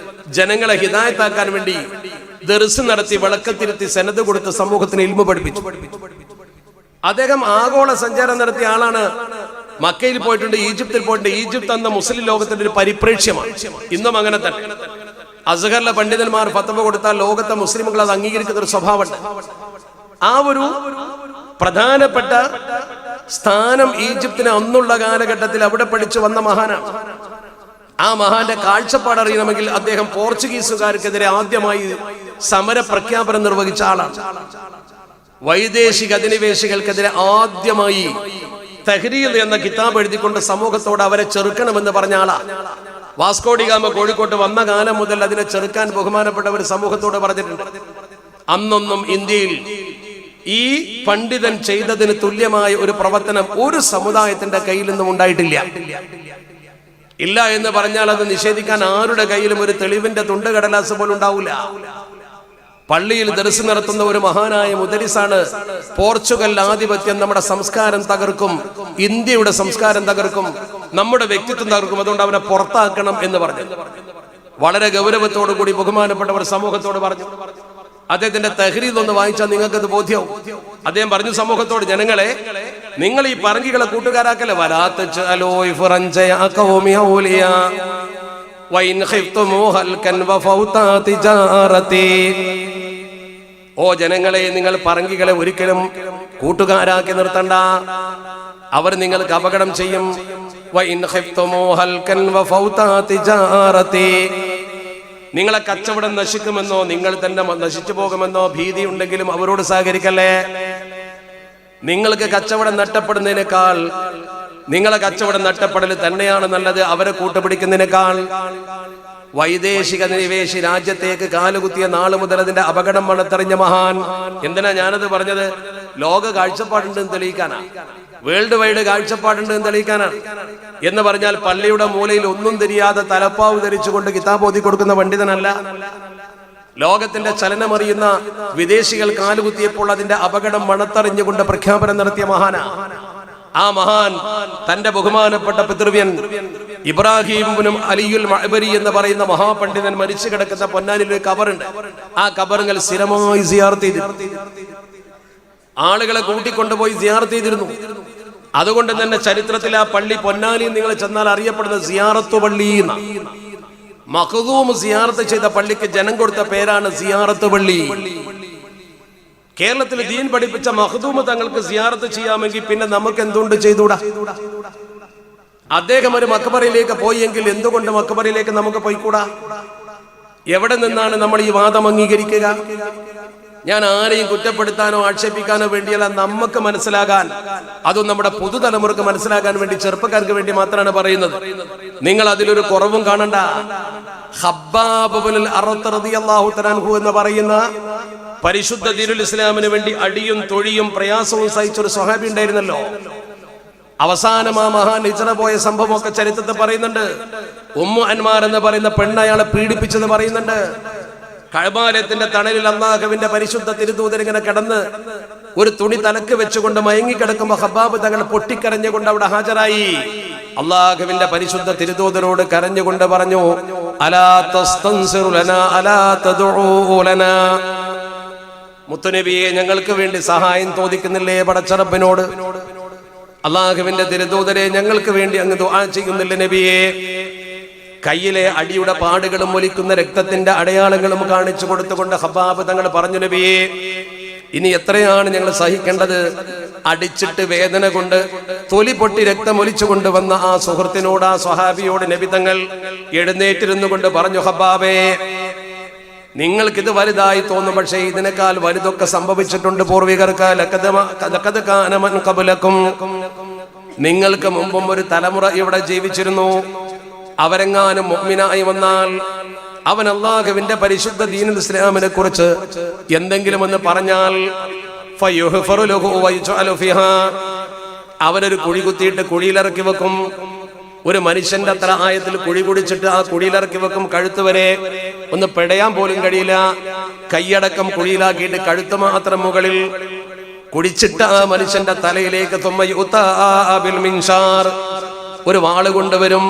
ജനങ്ങളെ ഹിദായത്താക്കാൻ വേണ്ടി ദർസ് നടത്തി വിളക്കത്തിരുത്തി സനദ് കൊടുത്ത് സമൂഹത്തിന് ഇൽമ പഠിപ്പിച്ചു. അദ്ദേഹം ആഗോള സഞ്ചാരം നടത്തിയ ആളാണ്. മക്കയിൽ പോയിട്ടുണ്ട്, ഈജിപ്തിൽ പോയിട്ടുണ്ട്. ഈജിപ്ത് എന്ന മുസ്ലിം ലോകത്തിന്റെ ഒരു പരിപ്രേക്ഷ്യമാണ്. ഇന്നും അങ്ങനെ തന്നെ. അസ്ഹറിലെ പണ്ഡിതന്മാർ ഫത്വ കൊടുത്താൽ ലോകത്തെ മുസ്ലിമുകൾ അത് അംഗീകരിക്കുന്ന ഒരു സ്വഭാവമുണ്ട്. ആ ഒരു പ്രധാനപ്പെട്ട സ്ഥാനം ഈജിപ്തിന് അന്നുള്ള കാലഘട്ടത്തിൽ അവിടെ പഠിച്ചു വന്ന മഹാനാണ്. ആ മഹാന്റെ കാഴ്ചപ്പാട് അറിയണമെങ്കിൽ അദ്ദേഹം പോർച്ചുഗീസുകാർക്കെതിരെ ആദ്യമായി സമര പ്രഖ്യാപനം നിർവഹിച്ച ആളാണ്. വൈദേശിക അധിനിവേശികൾക്കെതിരെ ആദ്യമായി തഹ്രീർ എന്ന കിതാബ് എഴുതിക്കൊണ്ട് സമൂഹത്തോട് അവരെ ചെറുക്കണമെന്ന് പറഞ്ഞ ആളാ. വാസ്കോഡി ഗാമ കോഴിക്കോട്ട് വന്ന കാലം മുതൽ അതിനെ ചെറുക്കാൻ ബഹുമാനപ്പെട്ടവർ സമൂഹത്തോട് പറഞ്ഞിട്ടുണ്ട്. അന്നൊന്നും ഇന്ത്യയിൽ ഈ പണ്ഡിതൻ ചെയ്തതിന് തുല്യമായ ഒരു പ്രവർത്തനം ഒരു സമുദായത്തിന്റെ കയ്യിൽ നിന്നും ഉണ്ടായിട്ടില്ല. ഇല്ല എന്ന് പറഞ്ഞാൽ അത് നിഷേധിക്കാൻ ആരുടെ കയ്യിലും ഒരു തെളിവിന്റെ തുണ്ട് കടലാസ് പോലും ഉണ്ടാവില്ല. പള്ളിയിൽ ദർസ് നടത്തുന്ന ഒരു മഹാനായ മുദരിസാണ്. പോർച്ചുഗൽ ആധിപത്യം നമ്മുടെ സംസ്കാരം തകർക്കും, ഇന്ത്യയുടെ സംസ്കാരം തകർക്കും, നമ്മുടെ വ്യക്തിത്വം തകർക്കും, അതുകൊണ്ട് അവനെ പുറത്താക്കണം എന്ന് പറഞ്ഞു. വളരെ ഗൗരവത്തോടു കൂടി ബഹുമാനപ്പെട്ടവർ സമൂഹത്തോട് പറഞ്ഞു. അദ്ദേഹത്തിന്റെ തഹ്രീർ ഒന്ന് വായിച്ചാൽ നിങ്ങൾക്കത് ബോധ്യവും. അദ്ദേഹം പറഞ്ഞു സമൂഹത്തോട്, ജനങ്ങളെ, നിങ്ങൾ ഈ പറങ്കികളെ കൂട്ടുകാരാക്കല്ലേ. ഓ ജനങ്ങളെ, നിങ്ങൾ പറങ്കികളെ ഒരിക്കലും കൂട്ടുകാരാക്കി നിർത്തണ്ട, അവർ നിങ്ങൾക്ക് അപകടം ചെയ്യും. നിങ്ങളെ കച്ചവടം നശിക്കുമെന്നോ നിങ്ങൾ തന്നെ നശിച്ചു പോകുമെന്നോ ഭീതി ഉണ്ടെങ്കിലും അവരോട് സഹകരിക്കല്ലേ. നിങ്ങൾക്ക് കച്ചവടം നഷ്ടപ്പെടുന്നതിനേക്കാൾ നിങ്ങളെ കച്ചവടം നഷ്ടപ്പെടൽ തന്നെയാണ് നല്ലത്, അവരെ കൂട്ടുപിടിക്കുന്നതിനേക്കാൾ. വൈദേശിക നിവേശി രാജ്യത്തേക്ക് കാലുകുത്തിയ നാള് മുതൽ അതിന്റെ അപകടം മണത്തെറിഞ്ഞ മഹാൻ. എന്തിനാ ഞാനത് പറഞ്ഞത്? ലോക കാഴ്ചപ്പാടുണ്ട് എന്ന് തെളിയിക്കാനാണ്, വേൾഡ് വൈഡ് കാഴ്ചപ്പാടുണ്ട് എന്ന് തെളിയിക്കാനാണ്. എന്ന് പറഞ്ഞാൽ പള്ളിയുടെ മൂലയിൽ ഒന്നും തിരിയാതെ തലപ്പാവ് ധരിച്ചുകൊണ്ട് കിതാബ് ഓതി കൊടുക്കുന്ന പണ്ഡിതനല്ല. ലോകത്തിന്റെ ചലനമറിയുന്ന വിദേശികൾ കാലുകുത്തിയപ്പോൾ അതിന്റെ അപകടം മണത്തറിഞ്ഞുകൊണ്ട് പ്രഖ്യാപനം നടത്തിയ മഹാന. ആ മഹാൻ തന്റെ ബഹുമാനപ്പെട്ട പിതൃവ്യൻ ഇബ്രാഹിം അലിയുൽ മഅബരി എന്ന് പറയുന്ന മഹാപണ്ഡിതൻ മരിച്ചു കിടക്കുന്ന പൊന്നാനിൽ ഒരു കബറുണ്ട്. ആ കബറുകൾ സ്ഥിരമായി സിയാറത്ത് ചെയ്തിരുന്നു, ആളുകളെ കൂട്ടിക്കൊണ്ടുപോയി സിയാറത്ത് ചെയ്തിരുന്നു. അതുകൊണ്ട് തന്നെ ചരിത്രത്തിൽ ആ പള്ളി പൊന്നാനിയിൽ നിങ്ങൾ ചെന്നാൽ അറിയപ്പെടുന്ന സിയാറത്ത് പള്ളി. മഖ്ദൂം സിയാറത്ത് ചെയ്ത പള്ളിക്ക് ജനം കൊടുത്ത പേരാണ് സിയാറത്ത് പള്ളി. കേരളത്തിൽ ദീൻ പഠിപ്പിച്ച മഖ്ദൂം തങ്ങൾക്ക് സിയാറത്ത് ചെയ്യാമെങ്കിൽ പിന്നെ നമുക്ക് എന്തുകൊണ്ട് ചെയ്തുകൂടാ? അദ്ദേഹം ഒരു മക്ബറയിലേക്ക് പോയെങ്കിൽ എന്തുകൊണ്ട് മക്ബറയിലേക്ക് നമുക്ക് പോയിക്കൂടാ? എവിടെ നിന്നാണ് നമ്മൾ ഈ വാദം അംഗീകരിക്കുക? ഞാൻ ആരെയും കുറ്റപ്പെടുത്താനോ ആക്ഷേപിക്കാനോ വേണ്ടിയല്ല, നമുക്ക് മനസ്സിലാകാൻ, അതും നമ്മുടെ പുതുതലമുറക്ക് മനസ്സിലാക്കാൻ വേണ്ടി, ചെറുപ്പക്കാർക്ക് വേണ്ടി മാത്രമാണ് പറയുന്നത്. നിങ്ങൾ അതിലൊരു കുറവും കാണണ്ട. ഖബ്ബാബ് ഇബ്നുൽ അറത്ത് റളിയല്ലാഹു തആല അൻഹു എന്ന് പറയുന്ന പരിശുദ്ധ ദീനുൽ ഇസ്ലാമിന് വേണ്ടി അടിയും തൊഴിയും പ്രയാസവും സഹിച്ചൊരു സ്വഹാബി ഉണ്ടായിരുന്നല്ലോ. അവസാനം ആ മഹാൻ ഹിജ്റ പോയ സംഭവമൊക്കെ ചരിത്രത്തിൽ പറയുന്നുണ്ട്. ഉമ്മു അൻമാർ എന്ന് പറയുന്ന പെണ്ണ് അയാളെ പീഡിപ്പിച്ചെന്ന് പറയുന്നുണ്ട്. കഅബാലയത്തിന്റെ തണലിൽ അല്ലാഹുവിന്റെ പരിശുദ്ധ തിരുദൂതൻ ഇങ്ങനെ കിടന്ന് ഒരു തുണി തലക്ക് വെച്ചുകൊണ്ട് മയങ്ങിക്കിടക്കുമ്പോ ഖബ്ബാബ് തങ്ങൾ പൊട്ടിക്കരഞ്ഞുകൊണ്ട് അവിടെ ഹാജരായി. അല്ലാഹുവിന്റെ പരിശുദ്ധ തിരുദൂതനോട് കരഞ്ഞുകൊണ്ട് പറഞ്ഞു, അലാ തസ്തൻസിറു ലനാ അലാ തദ്ഉ ലനാ. മുത്തുനബിയെ, ഞങ്ങൾക്ക് വേണ്ടി സഹായം ചോദിക്കുന്നില്ലേ പടച്ചറബ്ബിനോട്? അല്ലാഹുവിന്റെ തിരുദൂതരെ, ഞങ്ങൾക്ക് വേണ്ടി അങ്ങ് ദുആ ചെയ്യുന്നില്ല നബിയെ? കയ്യിലെ അടിയുടെ പാടുകളും ഒലിക്കുന്ന രക്തത്തിന്റെ അടയാളങ്ങളും കാണിച്ചു കൊടുത്തുകൊണ്ട് ഖബ്ബാബ് തങ്ങൾ പറഞ്ഞു, നബിയെ, ഇനി എത്രയാണ് ഞങ്ങൾ സഹിക്കേണ്ടത്? അടിച്ചിട്ട് വേദന കൊണ്ട് തൊലി പൊട്ടി രക്തം ഒലിച്ചു കൊണ്ടുവന്ന ആ സുഹൃത്തിനോട്, ആ സ്വഹാബിയോട് നബി തങ്ങൾ എഴുന്നേറ്റിരുന്നു കൊണ്ട് പറഞ്ഞു, ഖബ്ബാബേ, നിങ്ങൾക്കിത് വലുതായി തോന്നും, പക്ഷേ ഇതിനേക്കാൾ വലുതൊക്കെ സംഭവിച്ചിട്ടുണ്ട് പൂർവികർക്ക്. ലഖദ് കാന മൻ ഖബ്ലകും, നിങ്ങൾക്ക് മുമ്പും ഒരു തലമുറ ഇവിടെ ജീവിച്ചിരുന്നു. അവരെങ്ങാനും മുഅ്മിനായി വന്നാൽ അവൻ അല്ലാഹുവിന്റെ പരിശുദ്ധ ദീനുൽ ഇസ്ലാമിനെ കുറിച്ച് എന്തെങ്കിലും ഒന്ന് പറഞ്ഞാൽ ഫയുഹ്ഫറു ലഹു വയുജഅലു ഫിഹാ, അവനൊരു കുഴി കുത്തിയിട്ട് കുഴിയിലിറക്കി വെക്കും. ഒരു മനുഷ്യന്റെ അത്ര ആയത്തിൽ കുഴി കുടിച്ചിട്ട് ആ കുഴിയിലിറക്കി വെക്കും. കഴുത്ത് വരെ ഒന്ന് പെടയാൻ പോലും കഴിയില്ല. കൈയടക്കം കുഴിയിലാക്കിയിട്ട് കഴുത്ത് മാത്രം മുകളിൽ കുടിച്ചിട്ട് ആ മനുഷ്യന്റെ തലയിലേക്ക് ഒരു വാള് കൊണ്ടുവരും.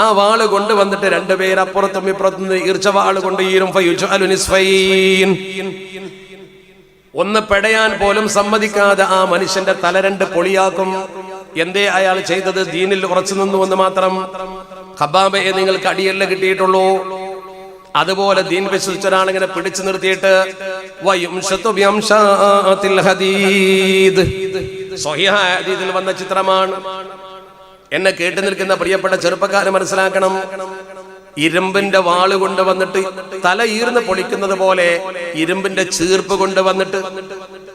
ആ വാള് കൊണ്ടുവന്നിട്ട് രണ്ടുപേര് അപ്പുറത്തും ഇപ്പുറത്തും ഈർച്ച വാള് കൊണ്ട് ഈരും. ഒന്ന് പെടയാൻ പോലും സമ്മതിക്കാതെ ആ മനുഷ്യന്റെ തല രണ്ട് പൊളിയാക്കും. എന്തേ അയാൾ ചെയ്തത്? ദീനിൽ ഉറച്ചു നിന്നു എന്ന് മാത്രം. ഖബ്ബാബയെ, നിങ്ങൾക്ക് അടിയല്ല കിട്ടിയിട്ടുള്ളൂ. അതുപോലെ ദീൻ വിശ്വസിച്ച ഒരാളിങ്ങനെ പിടിച്ചു നിർത്തിയിട്ട് സ്വഹീഹായ ഹദീസിൽ വന്ന ചിത്രമാണ്. എന്നെ കേട്ടു നിൽക്കുന്ന പ്രിയപ്പെട്ട ചെറുപ്പക്കാരെ മനസ്സിലാക്കണം, ഇരുമ്പിന്റെ വാള് കൊണ്ടുവന്നിട്ട് തല ഈർന്ന് പൊളിക്കുന്നത് പോലെ ഇരുമ്പിന്റെ ചീർപ്പ് കൊണ്ടുവന്നിട്ട്,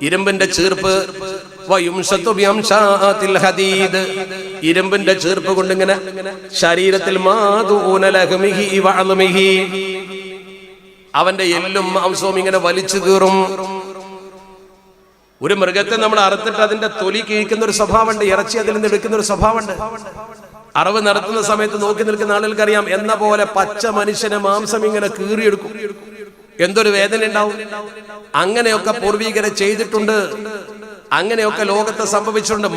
ഇരുമ്പിന്റെ ചീർപ്പ് ഇരുമ്പിന്റെ ചീർപ്പ് കൊണ്ടിങ്ങനെ ശരീരത്തിൽ അവന്റെ എല്ലും മാംസവും ഇങ്ങനെ വലിച്ചു കീറും. ഒരു മൃഗത്തെ നമ്മൾ അറുത്തിട്ട് അതിന്റെ തൊലി കിഴിക്കുന്ന ഒരു സ്വഭാവമുണ്ട്, ഇറച്ചി അതിൽ നിന്ന് എടുക്കുന്ന ഒരു സ്വഭാവമുണ്ട്. അറവ് നടത്തുന്ന സമയത്ത് നോക്കി നിൽക്കുന്ന ആളുകൾക്ക് അറിയാം. എന്ന പോലെ പച്ച മനുഷ്യനെ മാംസം ഇങ്ങനെ കീറിയെടുക്കും, എന്തൊരു വേദന ഉണ്ടാവും. അങ്ങനെയൊക്കെ പൂർവീകരെ ചെയ്തിട്ടുണ്ട്, അങ്ങനെയൊക്കെ ലോകത്ത് സംഭവിച്ചിട്ടുണ്ട്.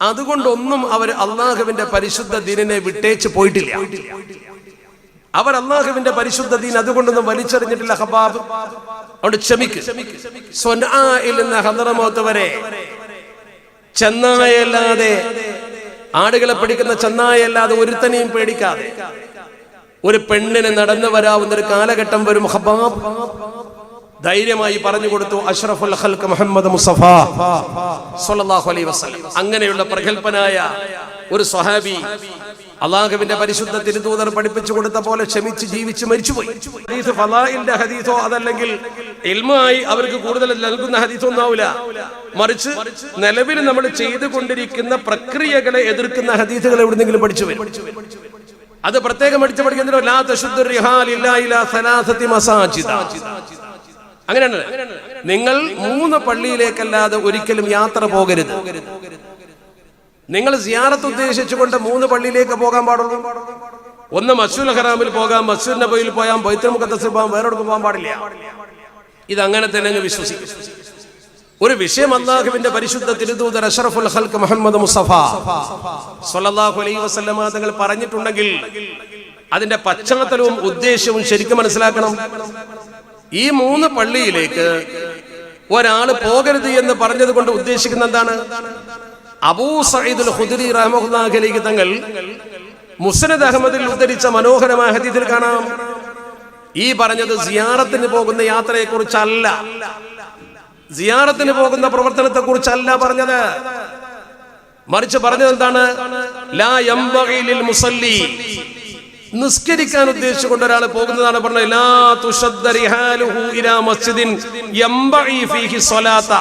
അതുകൊണ്ടൊന്നും അവർ അള്ളാഹുവിന്റെ പരിശുദ്ധ ദീനിനെ വിട്ടേച്ച് പോയിട്ടില്ല. അവർ അള്ളാഹുവിന്റെ പരിശുദ്ധ ദീൻ അതുകൊണ്ടൊന്നും വലിച്ചെറിഞ്ഞിട്ടില്ല. ഹബാബ് അവിടെ ക്ഷമിക്ക്. സ്വനായിൽ നിന്ന് ഹദ്റമൗത്ത് വരെ ചെന്നായല്ലാതെ, ആടുകളെ പിടിക്കുന്ന ചെന്നായല്ലാതെ ഒരുത്തനെയും പേടിക്കാതെ ഒരു പെണ്ണിന് നടന്നു വരാവുന്ന ഒരു കാലഘട്ടം വരും. ഹബാബ് ധൈര്യമായി പറഞ്ഞു കൊടുത്തു, അഷ്റഫുൽ ഖൽഖ് മുഹമ്മദ് മുസ്തഫ സ്വല്ലല്ലാഹു അലൈഹി വസല്ലം. അങ്ങനെയുള്ള പ്രഗൽഭനായ ഒരു സ്വഹാബി അള്ളാഹുവിന്റെ പരിശുദ്ധ തിരുദൂതർ പഠിപ്പിച്ചു കൊടുത്ത പോലെ ക്ഷമിച്ച് ജീവിച്ച് മരിച്ചുപോയി. ഹദീസ് ഫളായിലിന്റെ ഹദീസോ അതല്ലെങ്കിൽ ഇൽമായി അവർക്ക് കൂടുതൽ നൽകുന്ന ഹദീസോ ഒന്നും ആവില്ല. മറിച്ച് നിലവിൽ നമ്മൾ ചെയ്തുകൊണ്ടിരിക്കുന്ന പ്രക്രിയകളെ എതിർക്കുന്ന ഹദീസുകൾ എവിടെന്നെങ്കിലും പഠിച്ചു വരും. അത് പ്രത്യേകം പഠിക്കുന്നതിനോ ലാ തശുദ്ദു റിഹാൽ ഇല്ലാ ഇലാ സലാസതി മസാജിദ. അങ്ങനെയാണ്. നിങ്ങൾ 3 പള്ളിയിലേക്കല്ലാതെ ഒരിക്കലും യാത്ര പോകരുത്. നിങ്ങൾ സിയാറത്ത് ഉദ്ദേശിച്ചുകൊണ്ട് 3 പള്ളിയിലേക്ക് പോകാൻ പാടുള്ളൂ. ഒന്ന് മസ്ജിദുൽ ഹറാമിൽ പോകാം, മസ്ജിദ് നബവിയിൽ പോകാം, ബൈത്തുൽ മുഖദ്ദസിൽ പോകാം, വേറെ എവിടേക്കും പോകാൻ പാടില്ല. ഇത് അങ്ങനെ തന്നെ അങ്ങ് വിശ്വസിക്കും. ഒരു വിഷയം അല്ലാഹുവിന്റെ പരിശുദ്ധ തിരുദൂതർ അഷ്റഫുൽ ഖൽഖ് മുഹമ്മദ് മുസ്തഫ സ്വല്ലല്ലാഹു അലൈഹി വസല്ലം തങ്ങൾ പറഞ്ഞിട്ടുണ്ടെങ്കിൽ അതിന്റെ പശ്ചാത്തലവും ഉദ്ദേശവും ശരിക്കും മനസ്സിലാക്കണം. ഈ 3 പള്ളിയിലേക്ക് ഒരാൾ പോകരുത് എന്ന് പറഞ്ഞത് കൊണ്ട് ഉദ്ദേശിക്കുന്ന എന്താണ്? അബൂ സഈദുൽ ഖുദ്രി റഹ്മത്തുള്ളാഹി അലൈഹി തങ്ങൾ മുസ്നദ് അഹ്മദിൽ ഉദ്ധരിച്ച മനോഹരമായ ഹദീസിൽ കാണാം, ഈ പറഞ്ഞത് സിയാറത്തിന് പോകുന്ന യാത്രയെ കുറിച്ചല്ല, സിയാറത്തിന് പോകുന്ന പ്രവർത്തനത്തെ കുറിച്ചല്ല പറഞ്ഞത്. മറിച്ച് പറഞ്ഞത് എന്താണ്? ലാ യംബഗി ലിൽ മുസല്ലി, നിസ്കരിക്കാൻ ഉദ്ദേശിച്ചുകൊണ്ട് ഒരാൾ പോകുന്നതാണ് പറഞ്ഞത്. ലാ തുശദ്ദ റിഹാലുഹു ഇലാ മസ്ജിദിൻ യംബഗി ഫീഹി സ്വലാത്ത.